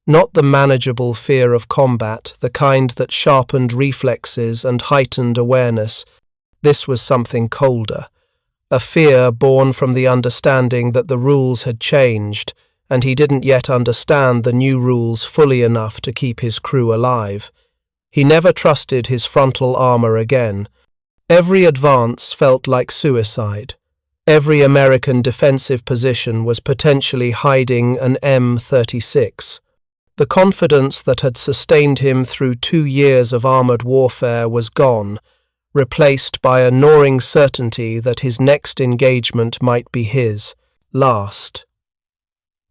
Not the manageable fear of combat, the kind that sharpened reflexes and heightened awareness. This was something colder. A fear born from the understanding that the rules had changed, and he didn't yet understand the new rules fully enough to keep his crew alive. He never trusted his frontal armor again. Every advance felt like suicide. Every American defensive position was potentially hiding an M36. The confidence that had sustained him through 2 years of armored warfare was gone, replaced by a gnawing certainty that his next engagement might be his last.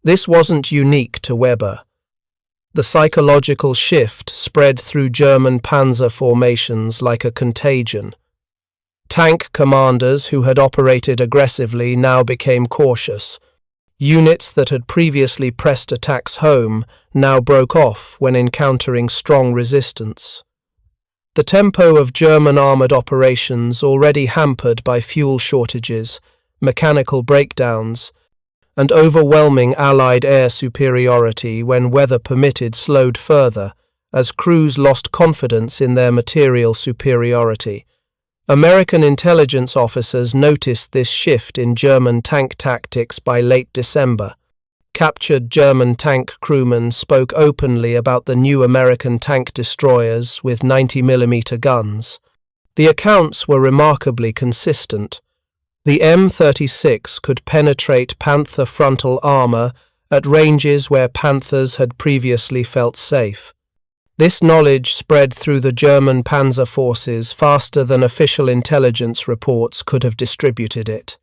This wasn't unique to Weber. The psychological shift spread through German Panzer formations like a contagion. Tank commanders who had operated aggressively now became cautious. Units that had previously pressed attacks home now broke off when encountering strong resistance. The tempo of German armoured operations, already hampered by fuel shortages, mechanical breakdowns, and overwhelming Allied air superiority when weather permitted, slowed further, as crews lost confidence in their material superiority. American intelligence officers noticed this shift in German tank tactics by late December. Captured German tank crewmen spoke openly about the new American tank destroyers with 90mm guns. The accounts were remarkably consistent. The M36 could penetrate Panther frontal armor at ranges where Panthers had previously felt safe. This knowledge spread through the German Panzer forces faster than official intelligence reports could have distributed it.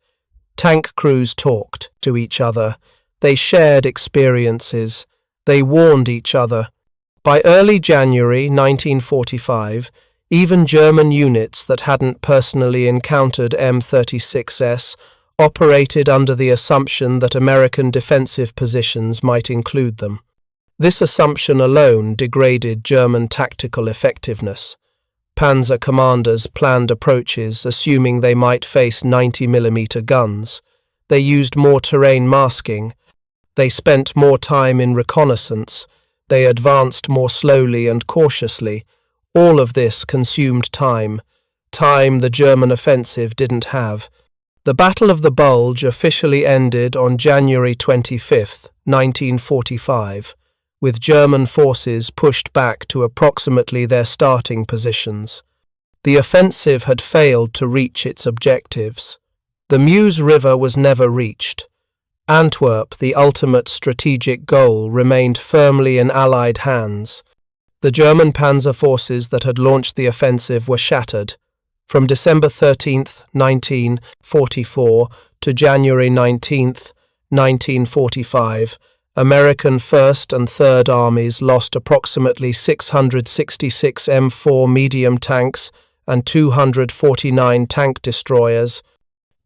Tank crews talked to each other. They shared experiences. They warned each other. By early January 1945, even German units that hadn't personally encountered M36s operated under the assumption that American defensive positions might include them. This assumption alone degraded German tactical effectiveness. Panzer commanders planned approaches assuming they might face 90mm guns. They used more terrain masking. They spent more time in reconnaissance. They advanced more slowly and cautiously. All of this consumed time the German offensive didn't have. The Battle of the Bulge officially ended on January 25, 1945. With German forces pushed back to approximately their starting positions. The offensive had failed to reach its objectives. The Meuse River was never reached. Antwerp, the ultimate strategic goal, remained firmly in Allied hands. The German panzer forces that had launched the offensive were shattered. From December 13, 1944 to January 19, 1945, American 1st and 3rd Armies lost approximately 666 M4 medium tanks and 249 tank destroyers.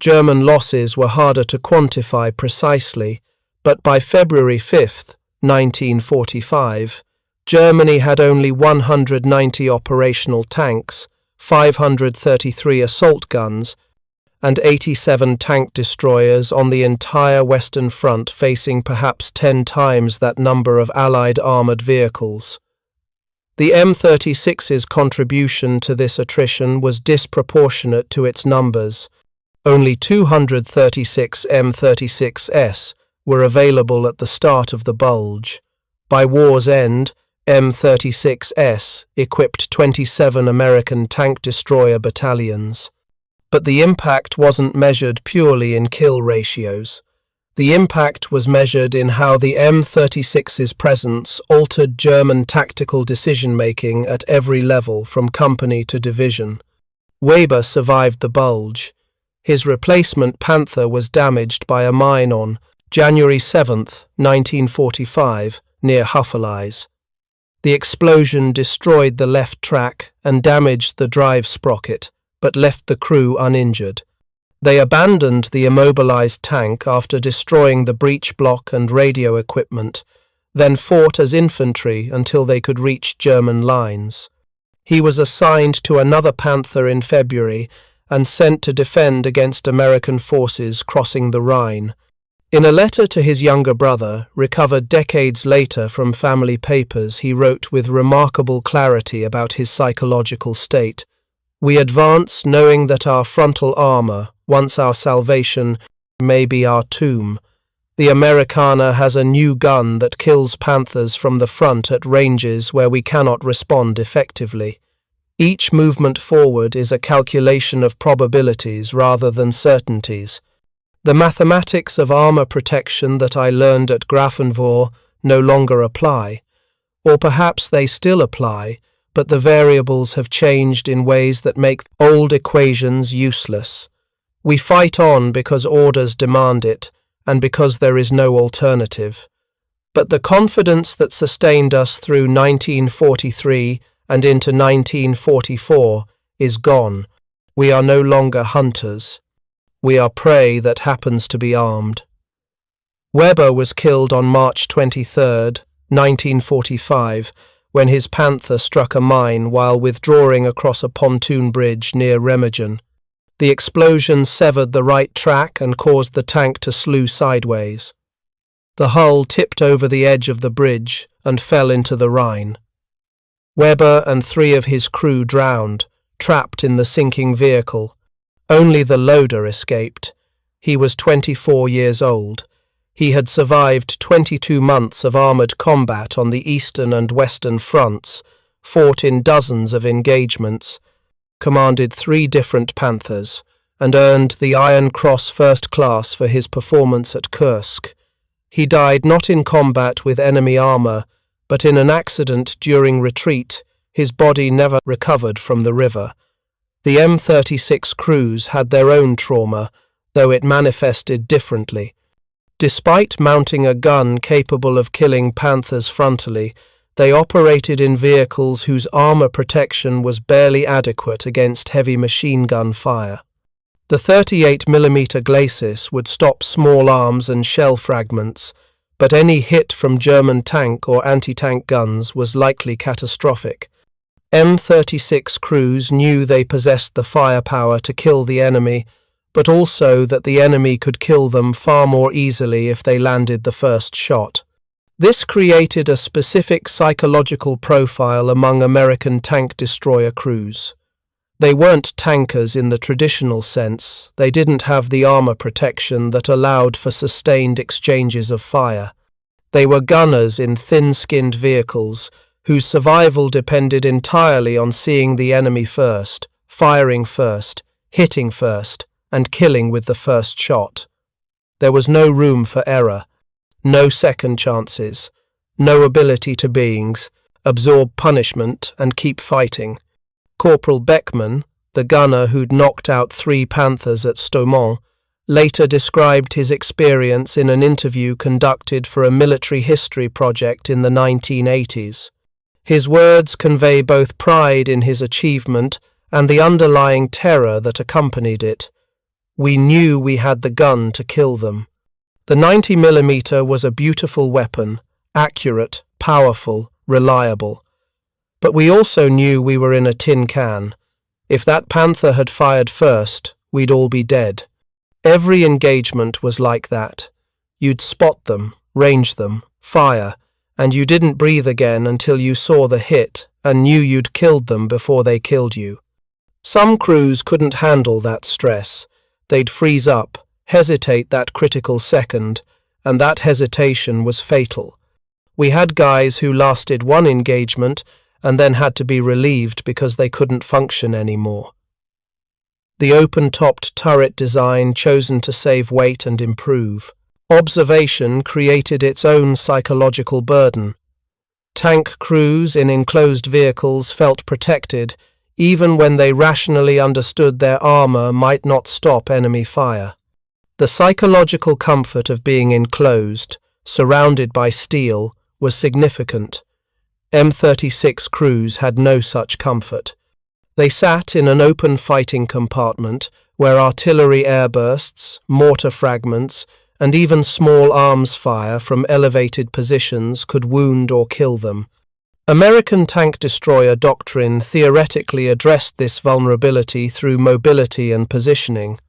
German losses were harder to quantify precisely, but by February 5, 1945, Germany had only 190 operational tanks, 533 assault guns, and 87 tank destroyers on the entire Western Front, facing perhaps 10 times that number of Allied armoured vehicles. The M36's contribution to this attrition was disproportionate to its numbers. Only 236 M36s were available at the start of the Bulge. By war's end, M36s equipped 27 American tank destroyer battalions. But the impact wasn't measured purely in kill ratios. The impact was measured in how the M36's presence altered German tactical decision-making at every level from company to division. Weber survived the Bulge. His replacement Panther was damaged by a mine on January 7, 1945, near Huffeleis. The explosion destroyed the left track and damaged the drive sprocket, but left the crew uninjured. They abandoned the immobilized tank after destroying the breech block and radio equipment, then fought as infantry until they could reach German lines. He was assigned to another Panther in February and sent to defend against American forces crossing the Rhine. In a letter to his younger brother, recovered decades later from family papers, he wrote with remarkable clarity about his psychological state. "We advance knowing that our frontal armor, once our salvation, may be our tomb. The Americana has a new gun that kills Panthers from the front at ranges where we cannot respond effectively. Each movement forward is a calculation of probabilities rather than certainties. The mathematics of armor protection that I learned at Grafenwohr no longer apply. Or perhaps they still apply, but the variables have changed in ways that make old equations useless. We fight on because orders demand it, and because there is no alternative. But the confidence that sustained us through 1943 and into 1944 is gone. We are no longer hunters. We are prey that happens to be armed." Weber was killed on March 23, 1945, when his Panther struck a mine while withdrawing across a pontoon bridge near Remagen. The explosion severed the right track and caused the tank to slew sideways. The hull tipped over the edge of the bridge and fell into the Rhine. Weber and 3 of his crew drowned, trapped in the sinking vehicle. Only the loader escaped. He was 24 years old. He had survived 22 months of armoured combat on the eastern and western fronts, fought in dozens of engagements, commanded 3 different Panthers, and earned the Iron Cross First Class for his performance at Kursk. He died not in combat with enemy armour, but in an accident during retreat. His body never recovered from the river. The M36 crews had their own trauma, though it manifested differently. Despite mounting a gun capable of killing Panthers frontally, they operated in vehicles whose armor protection was barely adequate against heavy machine gun fire. The 38mm Glacis would stop small arms and shell fragments, but any hit from German tank or anti-tank guns was likely catastrophic. M36 crews knew they possessed the firepower to kill the enemy, but also that the enemy could kill them far more easily if they landed the first shot. This created a specific psychological profile among American tank destroyer crews. They weren't tankers in the traditional sense. They didn't have the armor protection that allowed for sustained exchanges of fire. They were gunners in thin-skinned vehicles, whose survival depended entirely on seeing the enemy first, firing first, hitting first, and killing with the first shot. There was no room for error, no second chances, no ability to beings, absorb punishment and keep fighting. Corporal Beckman, the gunner who'd knocked out 3 Panthers at Stoumont, later described his experience in an interview conducted for a military history project in the 1980s. His words convey both pride in his achievement and the underlying terror that accompanied it. "We knew we had the gun to kill them." The 90mm was a beautiful weapon, accurate, powerful, reliable. But we also knew we were in a tin can. If that Panther had fired first, we'd all be dead. Every engagement was like that. You'd spot them, range them, fire, and you didn't breathe again until you saw the hit and knew you'd killed them before they killed you. Some crews couldn't handle that stress. They'd freeze up, hesitate that critical second, and that hesitation was fatal. We had guys who lasted 1 engagement and then had to be relieved because they couldn't function anymore. The open-topped turret design chosen to save weight and improve. Observation created its own psychological burden. Tank crews in enclosed vehicles felt protected, even when they rationally understood their armor might not stop enemy fire. The psychological comfort of being enclosed, surrounded by steel, was significant. M36 crews had no such comfort. They sat in an open fighting compartment where artillery airbursts, mortar fragments, and even small arms fire from elevated positions could wound or kill them. American tank destroyer doctrine theoretically addressed this vulnerability through mobility and positioning.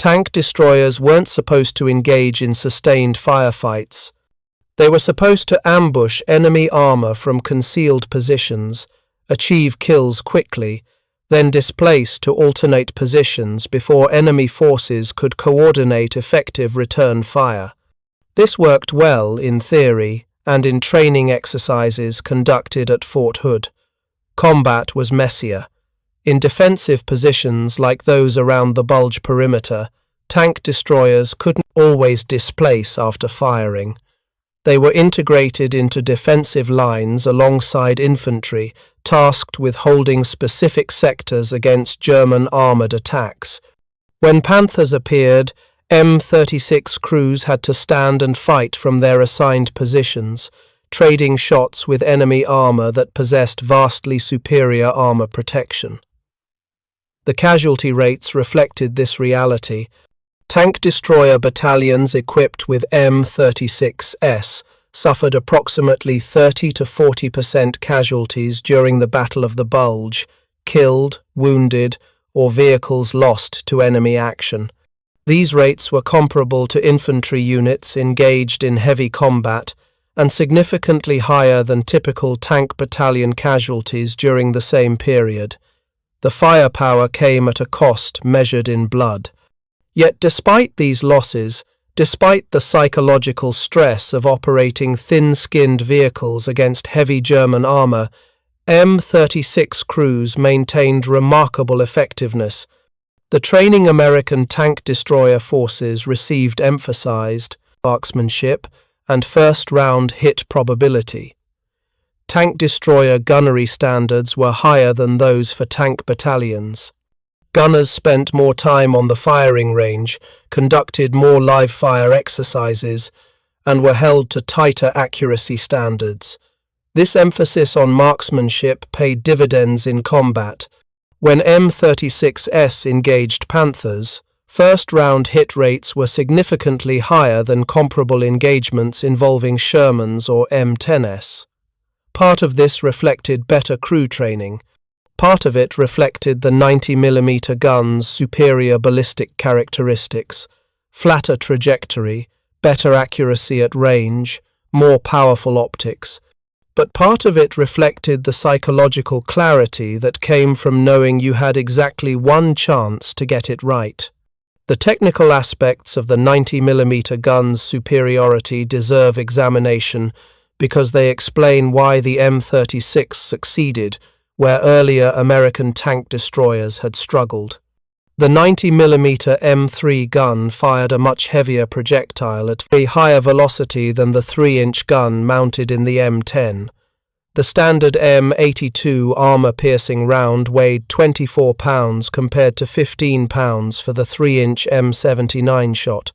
Tank destroyers weren't supposed to engage in sustained firefights. They were supposed to ambush enemy armor from concealed positions, achieve kills quickly, then displace to alternate positions before enemy forces could coordinate effective return fire. This worked well in theory and in training exercises conducted at Fort Hood. Combat was messier. In defensive positions like those around the Bulge perimeter, tank destroyers couldn't always displace after firing. They were integrated into defensive lines alongside infantry, tasked with holding specific sectors against German armoured attacks. When Panthers appeared, M36 crews had to stand and fight from their assigned positions, trading shots with enemy armour that possessed vastly superior armour protection. The casualty rates reflected this reality. Tank destroyer battalions equipped with M36s suffered approximately 30 to 40% casualties during the Battle of the Bulge, killed, wounded, or vehicles lost to enemy action. These rates were comparable to infantry units engaged in heavy combat and significantly higher than typical tank battalion casualties during the same period. The firepower came at a cost measured in blood. Yet despite these losses, despite the psychological stress of operating thin-skinned vehicles against heavy German armour, M36 crews maintained remarkable effectiveness. The training American tank destroyer forces received emphasized marksmanship and first-round hit probability. Tank destroyer gunnery standards were higher than those for tank battalions. Gunners spent more time on the firing range, conducted more live-fire exercises, and were held to tighter accuracy standards. This emphasis on marksmanship paid dividends in combat. When M36s engaged Panthers, first-round hit rates were significantly higher than comparable engagements involving Shermans or M10s. Part of this reflected better crew training. Part of it reflected the 90mm gun's superior ballistic characteristics, flatter trajectory, better accuracy at range, more powerful optics. But part of it reflected the psychological clarity that came from knowing you had exactly one chance to get it right. The technical aspects of the 90mm gun's superiority deserve examination because they explain why the M36 succeeded where earlier American tank destroyers had struggled. The 90mm M3 gun fired a much heavier projectile at a higher velocity than the 3-inch gun mounted in the M10. The standard M82 armor-piercing round weighed 24 pounds compared to 15 pounds for the 3-inch M79 shot.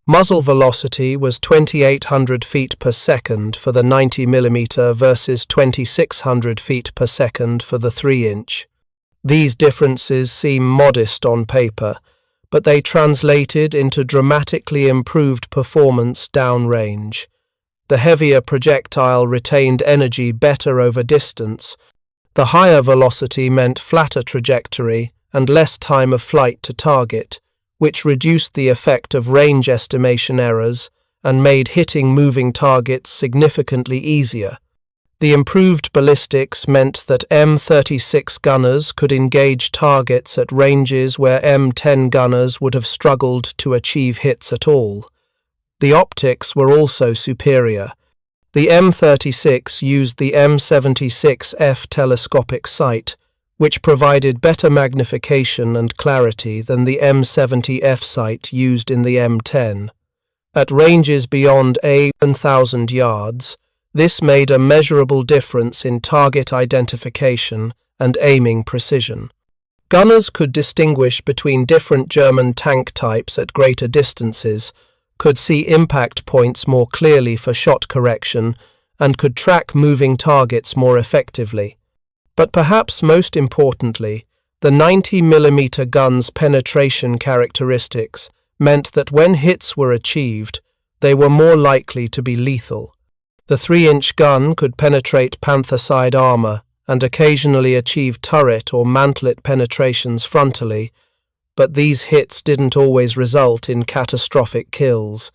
Muzzle velocity was 2,800 feet per second for the 90mm versus 2,600 feet per second for the 3-inch. These differences seem modest on paper, but they translated into dramatically improved performance downrange. The heavier projectile retained energy better over distance. The higher velocity meant flatter trajectory and less time of flight to target, which reduced the effect of range estimation errors and made hitting moving targets significantly easier. The improved ballistics meant that M36 gunners could engage targets at ranges where M10 gunners would have struggled to achieve hits at all. The optics were also superior. The M36 used the M76F telescopic sight, which provided better magnification and clarity than the M70F sight used in the M10. At ranges beyond 1,000 yards, this made a measurable difference in target identification and aiming precision. Gunners could distinguish between different German tank types at greater distances, could see impact points more clearly for shot correction, and could track moving targets more effectively. But perhaps most importantly, the 90mm gun's penetration characteristics meant that when hits were achieved, they were more likely to be lethal. The 3-inch gun could penetrate Panther side armor and occasionally achieve turret or mantlet penetrations frontally, but these hits didn't always result in catastrophic kills.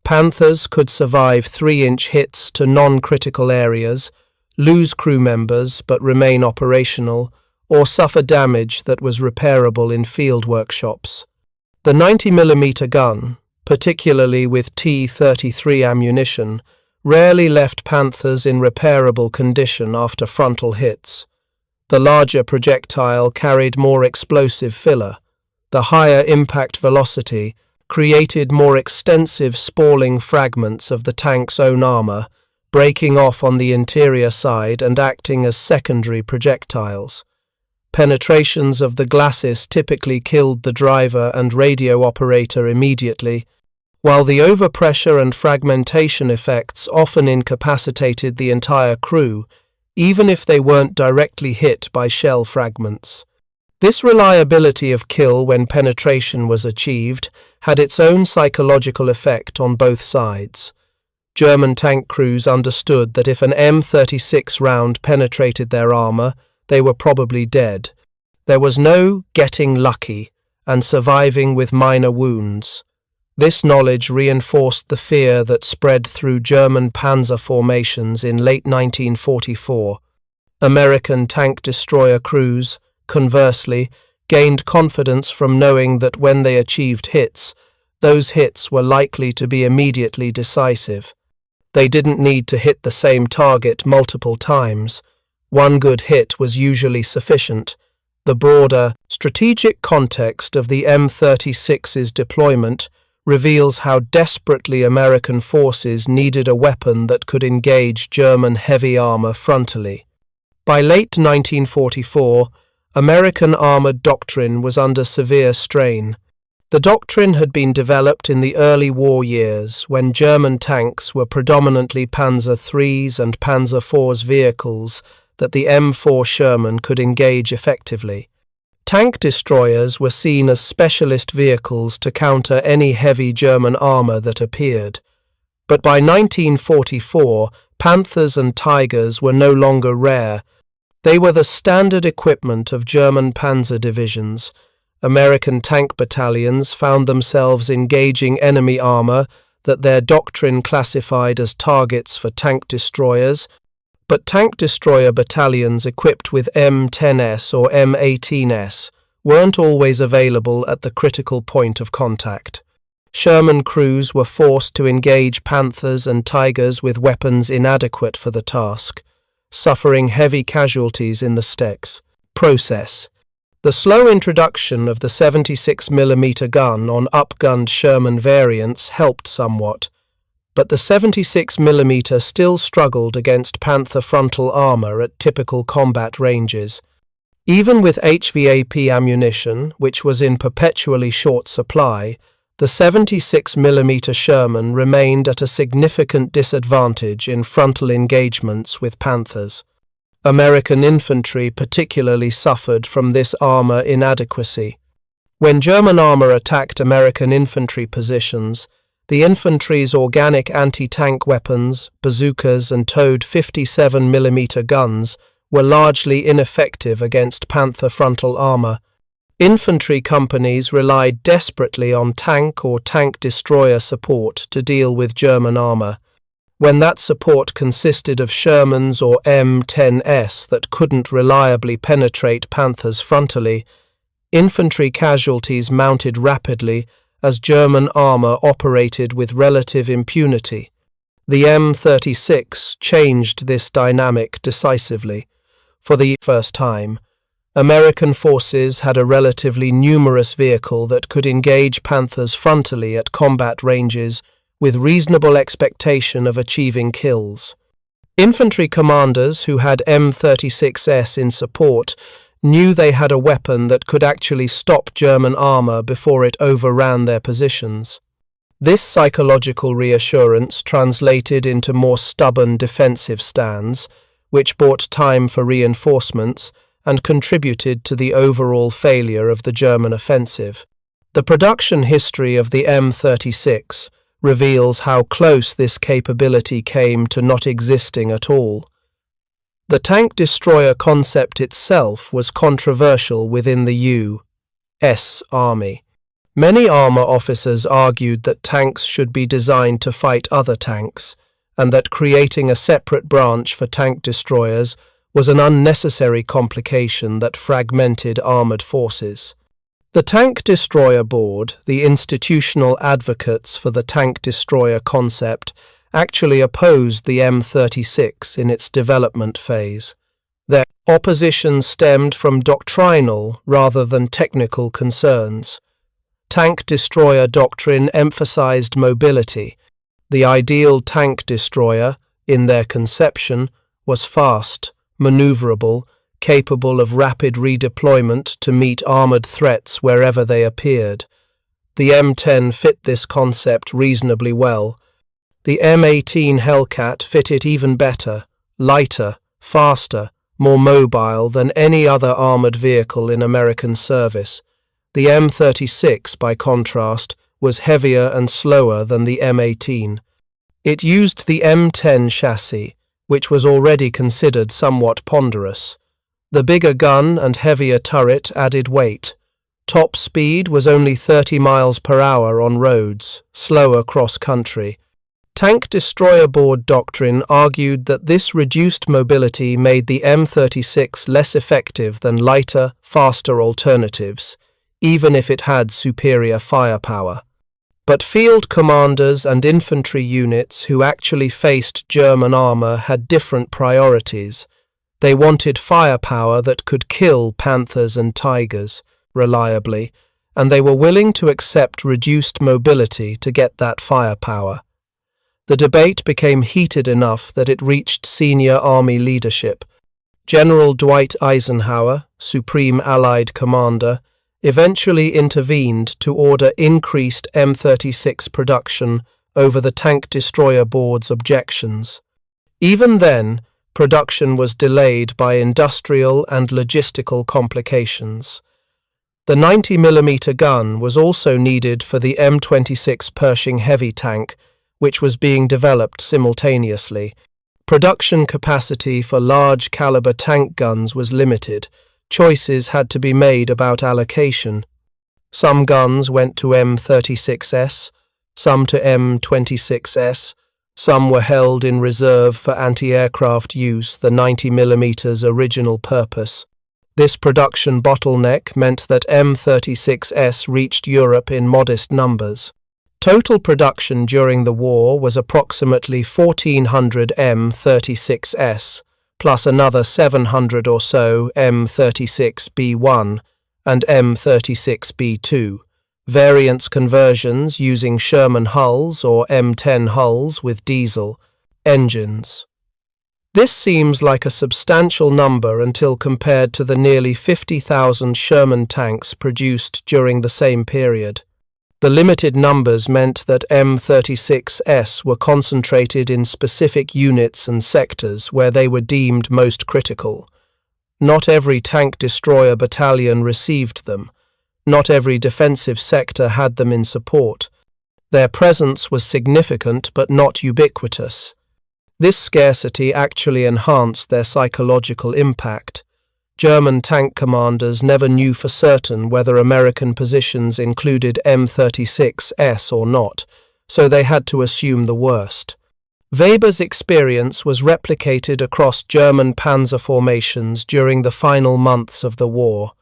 Panthers could survive 3-inch hits to non-critical areas, lose crew members but remain operational, or suffer damage that was repairable in field workshops. The 90mm gun, particularly with T-33 ammunition, rarely left Panthers in repairable condition after frontal hits. The larger projectile carried more explosive filler. The higher impact velocity created more extensive spalling fragments of the tank's own armor, breaking off on the interior side and acting as secondary projectiles. Penetrations of the glacis typically killed the driver and radio operator immediately, while the overpressure and fragmentation effects often incapacitated the entire crew, even if they weren't directly hit by shell fragments. This reliability of kill when penetration was achieved had its own psychological effect on both sides. German tank crews understood that if an M36 round penetrated their armor, they were probably dead. There was no getting lucky and surviving with minor wounds. This knowledge reinforced the fear that spread through German Panzer formations in late 1944. American tank destroyer crews, conversely, gained confidence from knowing that when they achieved hits, those hits were likely to be immediately decisive. They didn't need to hit the same target multiple times. One good hit was usually sufficient. The broader, strategic context of the M36's deployment reveals how desperately American forces needed a weapon that could engage German heavy armor frontally. By late 1944, American armored doctrine was under severe strain. The doctrine had been developed in the early war years when German tanks were predominantly Panzer III's and Panzer IV's vehicles that the M4 Sherman could engage effectively. Tank destroyers were seen as specialist vehicles to counter any heavy German armor that appeared. But by 1944, Panthers and Tigers were no longer rare. They were the standard equipment of German panzer divisions. American tank battalions found themselves engaging enemy armor that their doctrine classified as targets for tank destroyers, but tank destroyer battalions equipped with M10s or M18s weren't always available at the critical point of contact. Sherman crews were forced to engage Panthers and Tigers with weapons inadequate for the task, suffering heavy casualties in the process. The slow introduction of the 76mm gun on upgunned Sherman variants helped somewhat, but the 76mm still struggled against Panther frontal armor at typical combat ranges. Even with HVAP ammunition, which was in perpetually short supply, the 76mm Sherman remained at a significant disadvantage in frontal engagements with Panthers. American infantry particularly suffered from this armor inadequacy. When German armor attacked American infantry positions, the infantry's organic anti-tank weapons, bazookas and towed 57mm guns were largely ineffective against Panther frontal armor. Infantry companies relied desperately on tank or tank destroyer support to deal with German armor. When that support consisted of Shermans or M10s that couldn't reliably penetrate Panthers frontally, infantry casualties mounted rapidly as German armor operated with relative impunity. The M36 changed this dynamic decisively. For the first time, American forces had a relatively numerous vehicle that could engage Panthers frontally at combat ranges with reasonable expectation of achieving kills. Infantry commanders who had M36s in support knew they had a weapon that could actually stop German armor before it overran their positions. This psychological reassurance translated into more stubborn defensive stands, which bought time for reinforcements and contributed to the overall failure of the German offensive. The production history of the M36 reveals how close this capability came to not existing at all. The tank destroyer concept itself was controversial within the U.S. Army. Many armor officers argued that tanks should be designed to fight other tanks, and that creating a separate branch for tank destroyers was an unnecessary complication that fragmented armored forces. The Tank Destroyer Board, the institutional advocates for the tank destroyer concept, actually opposed the M36 in its development phase. Their opposition stemmed from doctrinal rather than technical concerns. Tank destroyer doctrine emphasized mobility. The ideal tank destroyer, in their conception, was fast, maneuverable, capable of rapid redeployment to meet armored threats wherever they appeared. The M10 fit this concept reasonably well. The M18 Hellcat fit it even better, lighter, faster, more mobile than any other armored vehicle in American service. The M36, by contrast, was heavier and slower than the M18. It used the M10 chassis, which was already considered somewhat ponderous. The bigger gun and heavier turret added weight. Top speed was only 30 miles per hour on roads, slower cross-country. Tank Destroyer Board doctrine argued that this reduced mobility made the M36 less effective than lighter, faster alternatives, even if it had superior firepower. But field commanders and infantry units who actually faced German armor had different priorities. They wanted firepower that could kill Panthers and Tigers reliably, and they were willing to accept reduced mobility to get that firepower. The debate became heated enough that it reached senior army leadership. General Dwight Eisenhower, Supreme Allied Commander, eventually intervened to order increased M36 production over the Tank Destroyer Board's objections. Even then, production was delayed by industrial and logistical complications. The 90mm gun was also needed for the M26 Pershing heavy tank, which was being developed simultaneously. Production capacity for large-caliber tank guns was limited. Choices had to be made about allocation. Some guns went to M36S, some to M26S, some were held in reserve for anti-aircraft use, the 90mm's original purpose. This production bottleneck meant that M36S reached Europe in modest numbers. Total production during the war was approximately 1,400 M36S, plus another 700 or so M36B1 and M36B2, variants conversions using Sherman hulls or M10 hulls with diesel engines. This seems like a substantial number until compared to the nearly 50,000 Sherman tanks produced during the same period. The limited numbers meant that M36S were concentrated in specific units and sectors where they were deemed most critical. Not every tank destroyer battalion received them. Not every defensive sector had them in support. Their presence was significant but not ubiquitous. This scarcity actually enhanced their psychological impact. German tank commanders never knew for certain whether American positions included M36S or not, so they had to assume the worst. Weber's experience was replicated across German panzer formations during the final months of the war.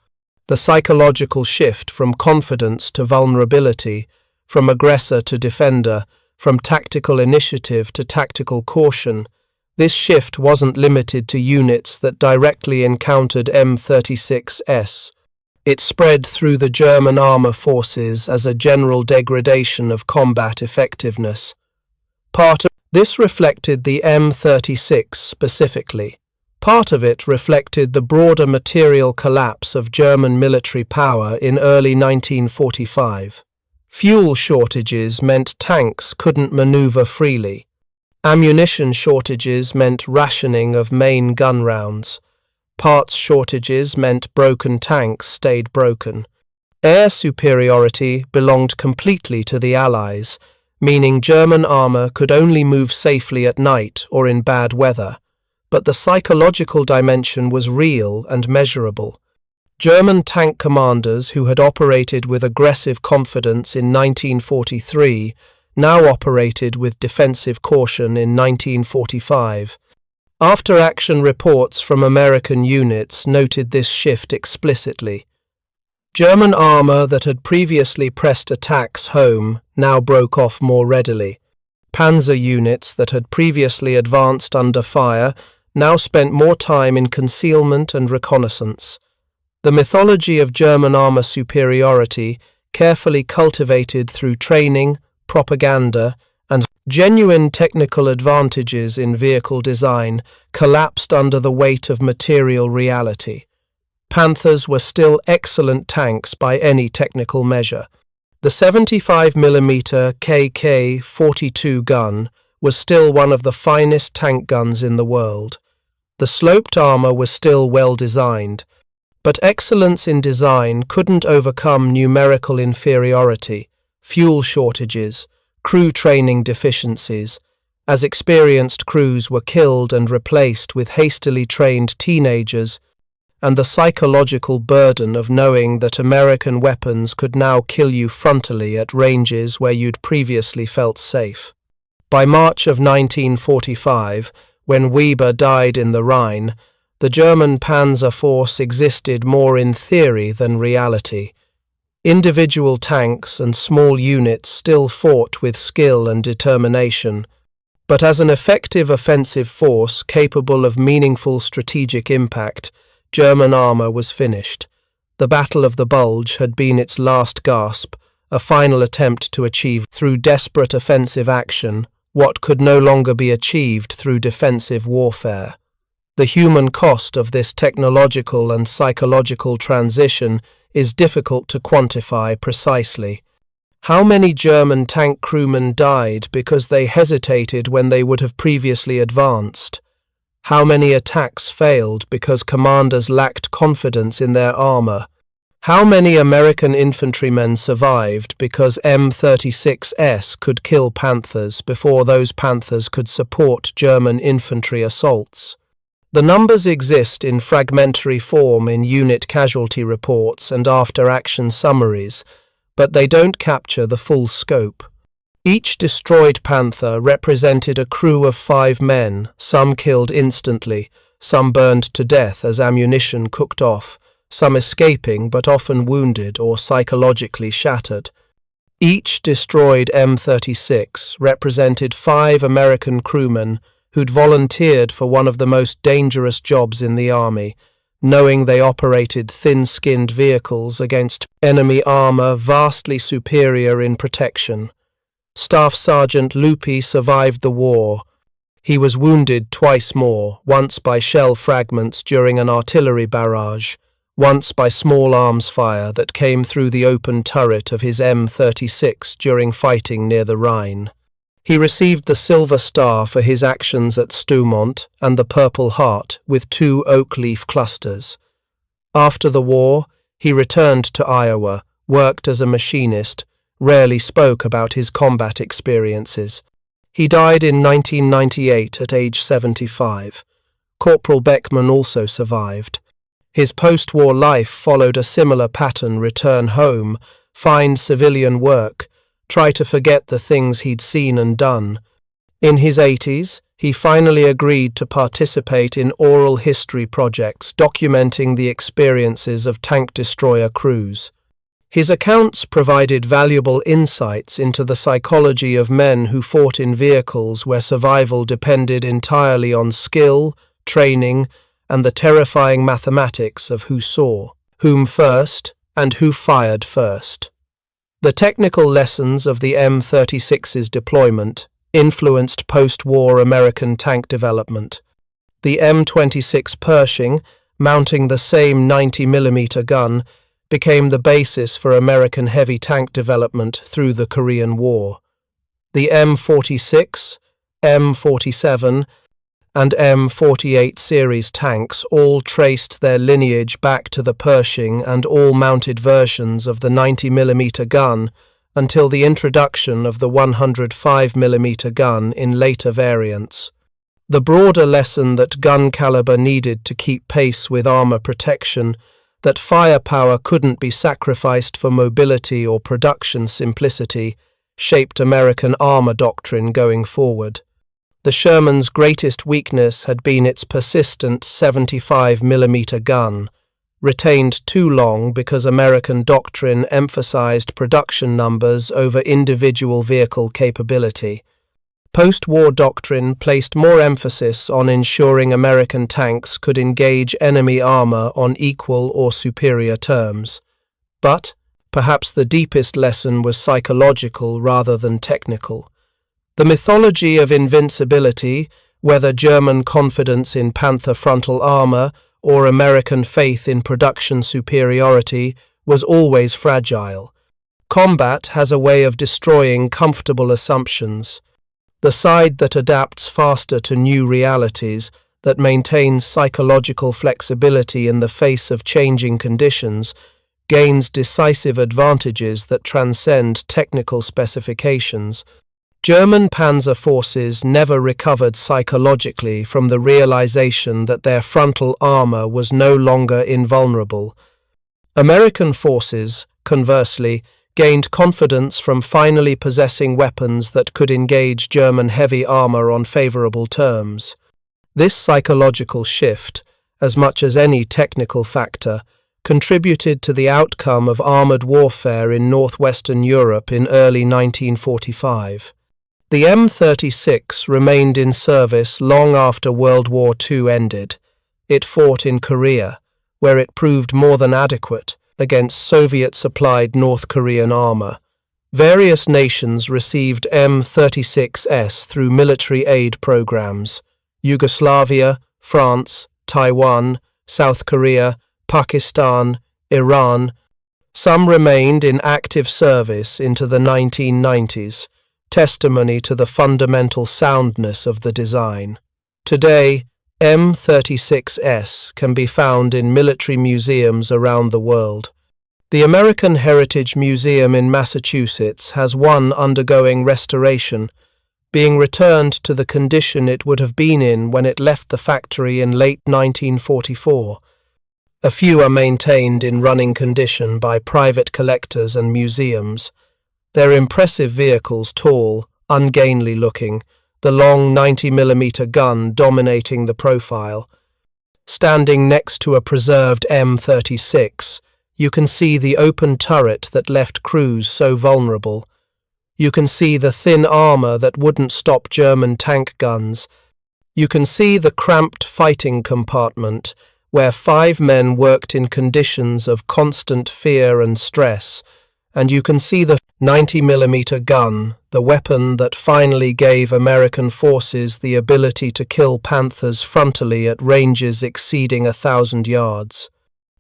The psychological shift from confidence to vulnerability, from aggressor to defender, from tactical initiative to tactical caution. This shift wasn't limited to units that directly encountered M36S. It spread through the German armor forces as a general degradation of combat effectiveness. Part of this reflected the M36 specifically. Part of it reflected the broader material collapse of German military power in early 1945. Fuel shortages meant tanks couldn't maneuver freely. Ammunition shortages meant rationing of main gun rounds. Parts shortages meant broken tanks stayed broken. Air superiority belonged completely to the Allies, meaning German armor could only move safely at night or in bad weather. But the psychological dimension was real and measurable. German tank commanders who had operated with aggressive confidence in 1943 now operated with defensive caution in 1945. After-action reports from American units noted this shift explicitly. German armor that had previously pressed attacks home now broke off more readily. Panzer units that had previously advanced under fire now spent more time in concealment and reconnaissance. The mythology of German armor superiority, carefully cultivated through training, propaganda, and genuine technical advantages in vehicle design, collapsed under the weight of material reality. Panthers were still excellent tanks by any technical measure. The 75mm KK-42 gun was still one of the finest tank guns in the world. The sloped armor was still well designed, but excellence in design couldn't overcome numerical inferiority, fuel shortages, crew training deficiencies, as experienced crews were killed and replaced with hastily trained teenagers, and the psychological burden of knowing that American weapons could now kill you frontally at ranges where you'd previously felt safe. By March of 1945, when Weber died in the Rhine, the German Panzer force existed more in theory than reality. Individual tanks and small units still fought with skill and determination, but as an effective offensive force capable of meaningful strategic impact, German armor was finished. The Battle of the Bulge had been its last gasp, a final attempt to achieve through desperate offensive action what could no longer be achieved through defensive warfare. The human cost of this technological and psychological transition is difficult to quantify precisely. How many German tank crewmen died because they hesitated when they would have previously advanced? How many attacks failed because commanders lacked confidence in their armor? How many American infantrymen survived because M36s could kill Panthers before those Panthers could support German infantry assaults? The numbers exist in fragmentary form in unit casualty reports and after-action summaries, but they don't capture the full scope. Each destroyed Panther represented a crew of 5 men, some killed instantly, some burned to death as ammunition cooked off, some escaping but often wounded or psychologically shattered. Each destroyed M36 represented 5 American crewmen who'd volunteered for one of the most dangerous jobs in the army, knowing they operated thin-skinned vehicles against enemy armor vastly superior in protection. Staff Sergeant Lupi survived the war. He was wounded twice more, once by shell fragments during an artillery barrage, once by small arms fire that came through the open turret of his M36 during fighting near the Rhine. He received the Silver Star for his actions at Stoumont and the Purple Heart with 2 oak leaf clusters. After the war, he returned to Iowa, worked as a machinist, rarely spoke about his combat experiences. He died in 1998 at age 75. Corporal Beckman also survived. His post-war life followed a similar pattern: return home, find civilian work, try to forget the things he'd seen and done. In his 80s, he finally agreed to participate in oral history projects documenting the experiences of tank destroyer crews. His accounts provided valuable insights into the psychology of men who fought in vehicles where survival depended entirely on skill, training, and the terrifying mathematics of who saw, whom first, and who fired first. The technical lessons of the M36's deployment influenced post-war American tank development. The M26 Pershing, mounting the same 90mm gun, became the basis for American heavy tank development through the Korean War. The M46, M47, and M48 series tanks all traced their lineage back to the Pershing and all mounted versions of the 90mm gun until the introduction of the 105mm gun in later variants. The broader lesson that gun caliber needed to keep pace with armor protection, that firepower couldn't be sacrificed for mobility or production simplicity, shaped American armor doctrine going forward. The Sherman's greatest weakness had been its persistent 75mm gun, retained too long because American doctrine emphasized production numbers over individual vehicle capability. Post-war doctrine placed more emphasis on ensuring American tanks could engage enemy armor on equal or superior terms. But perhaps the deepest lesson was psychological rather than technical. The mythology of invincibility, whether German confidence in Panther frontal armor or American faith in production superiority, was always fragile. Combat has a way of destroying comfortable assumptions. The side that adapts faster to new realities, that maintains psychological flexibility in the face of changing conditions, gains decisive advantages that transcend technical specifications. German Panzer forces never recovered psychologically from the realization that their frontal armor was no longer invulnerable. American forces, conversely, gained confidence from finally possessing weapons that could engage German heavy armor on favorable terms. This psychological shift, as much as any technical factor, contributed to the outcome of armored warfare in northwestern Europe in early 1945. The M36 remained in service long after World War II ended. It fought in Korea, where it proved more than adequate against Soviet-supplied North Korean armor. Various nations received M36s through military aid programs: Yugoslavia, France, Taiwan, South Korea, Pakistan, Iran. Some remained in active service into the 1990s, testimony to the fundamental soundness of the design. Today, M36s can be found in military museums around the world. The American Heritage Museum in Massachusetts has one undergoing restoration, being returned to the condition it would have been in when it left the factory in late 1944. A few are maintained in running condition by private collectors and museums. Their impressive vehicles tall, ungainly looking, the long 90mm gun dominating the profile. Standing next to a preserved M36, you can see the open turret that left crews so vulnerable. You can see the thin armor that wouldn't stop German tank guns. You can see the cramped fighting compartment where 5 men worked in conditions of constant fear and stress. And you can see the 90mm gun, the weapon that finally gave American forces the ability to kill Panthers frontally at ranges exceeding 1,000 yards.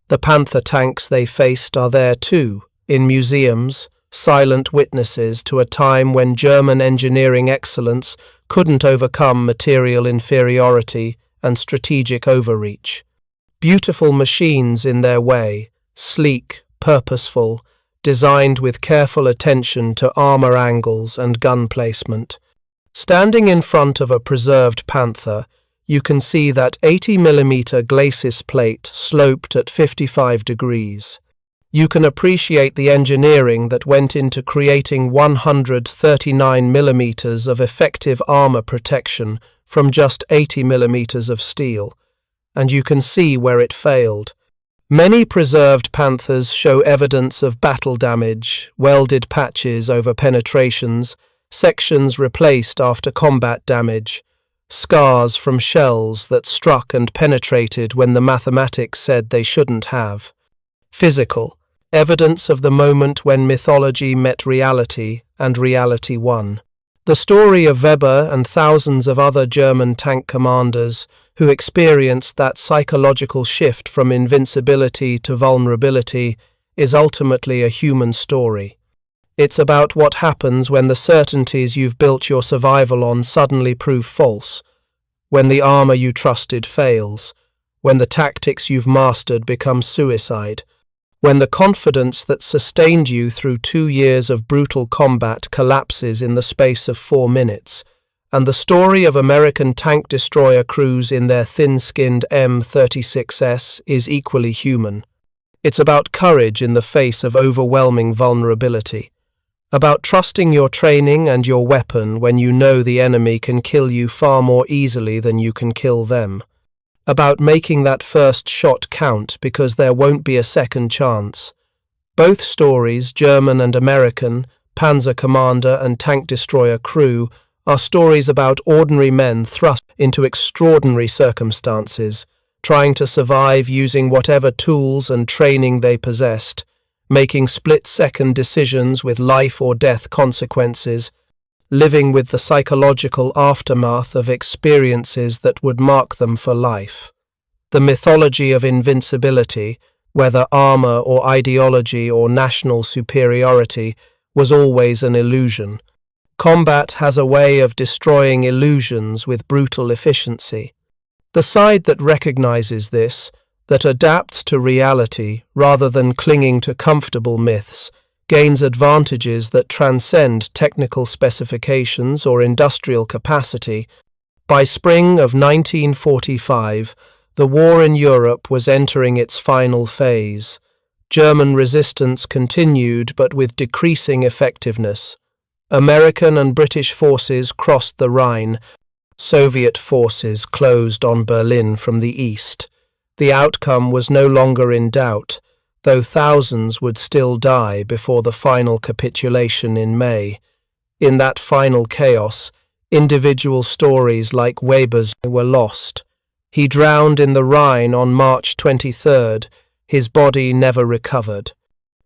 The Panther tanks they faced are there too, in museums, silent witnesses to a time when German engineering excellence couldn't overcome material inferiority and strategic overreach. Beautiful machines in their way, sleek, purposeful, designed with careful attention to armor angles and gun placement. Standing in front of a preserved Panther, you can see that 80mm glacis plate sloped at 55 degrees. You can appreciate the engineering that went into creating 139mm of effective armor protection from just 80mm of steel, and you can see where it failed. Many preserved Panthers show evidence of battle damage, welded patches over penetrations, sections replaced after combat damage, scars from shells that struck and penetrated when the mathematics said they shouldn't have. Physical, evidence of the moment when mythology met reality and reality won. The story of Weber and thousands of other German tank commanders who experienced that psychological shift from invincibility to vulnerability is ultimately a human story. It's about what happens when the certainties you've built your survival on suddenly prove false, when the armor you trusted fails, when the tactics you've mastered become suicide, when the confidence that sustained you through 2 years of brutal combat collapses in the space of 4 minutes, and the story of American tank destroyer crews in their thin-skinned M36s is equally human. It's about courage in the face of overwhelming vulnerability, about trusting your training and your weapon when you know the enemy can kill you far more easily than you can kill them, about making that first shot count because there won't be a second chance. Both stories, German and American, Panzer commander and tank destroyer crew, are stories about ordinary men thrust into extraordinary circumstances, trying to survive using whatever tools and training they possessed, making split-second decisions with life or death consequences, living with the psychological aftermath of experiences that would mark them for life. The mythology of invincibility, whether armor or ideology or national superiority, was always an illusion. Combat has a way of destroying illusions with brutal efficiency. The side that recognizes this, that adapts to reality rather than clinging to comfortable myths, gains advantages that transcend technical specifications or industrial capacity. By spring of 1945, the war in Europe was entering its final phase. German resistance continued, but with decreasing effectiveness. American and British forces crossed the Rhine. Soviet forces closed on Berlin from the east. The outcome was no longer in doubt, though thousands would still die before the final capitulation in May. In that final chaos, individual stories like Weber's were lost. He drowned in the Rhine on March 23rd. His body never recovered.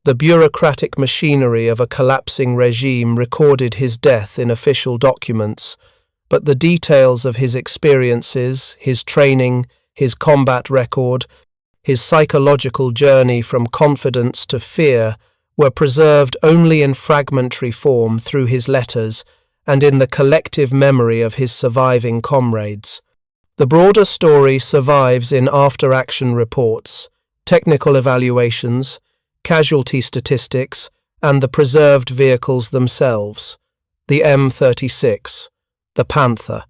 The bureaucratic machinery of a collapsing regime recorded his death in official documents, but the details of his experiences, his training, his combat record, his psychological journey from confidence to fear were preserved only in fragmentary form through his letters and in the collective memory of his surviving comrades. The broader story survives in after-action reports, technical evaluations, casualty statistics, and the preserved vehicles themselves. The M36, the Panther,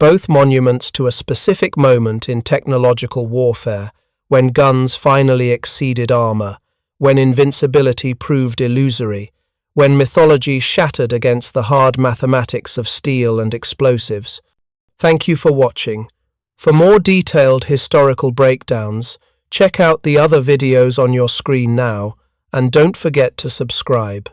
both monuments to a specific moment in technological warfare, when guns finally exceeded armor, when invincibility proved illusory, when mythology shattered against the hard mathematics of steel and explosives. Thank you for watching. For more detailed historical breakdowns, check out the other videos on your screen now, and don't forget to subscribe.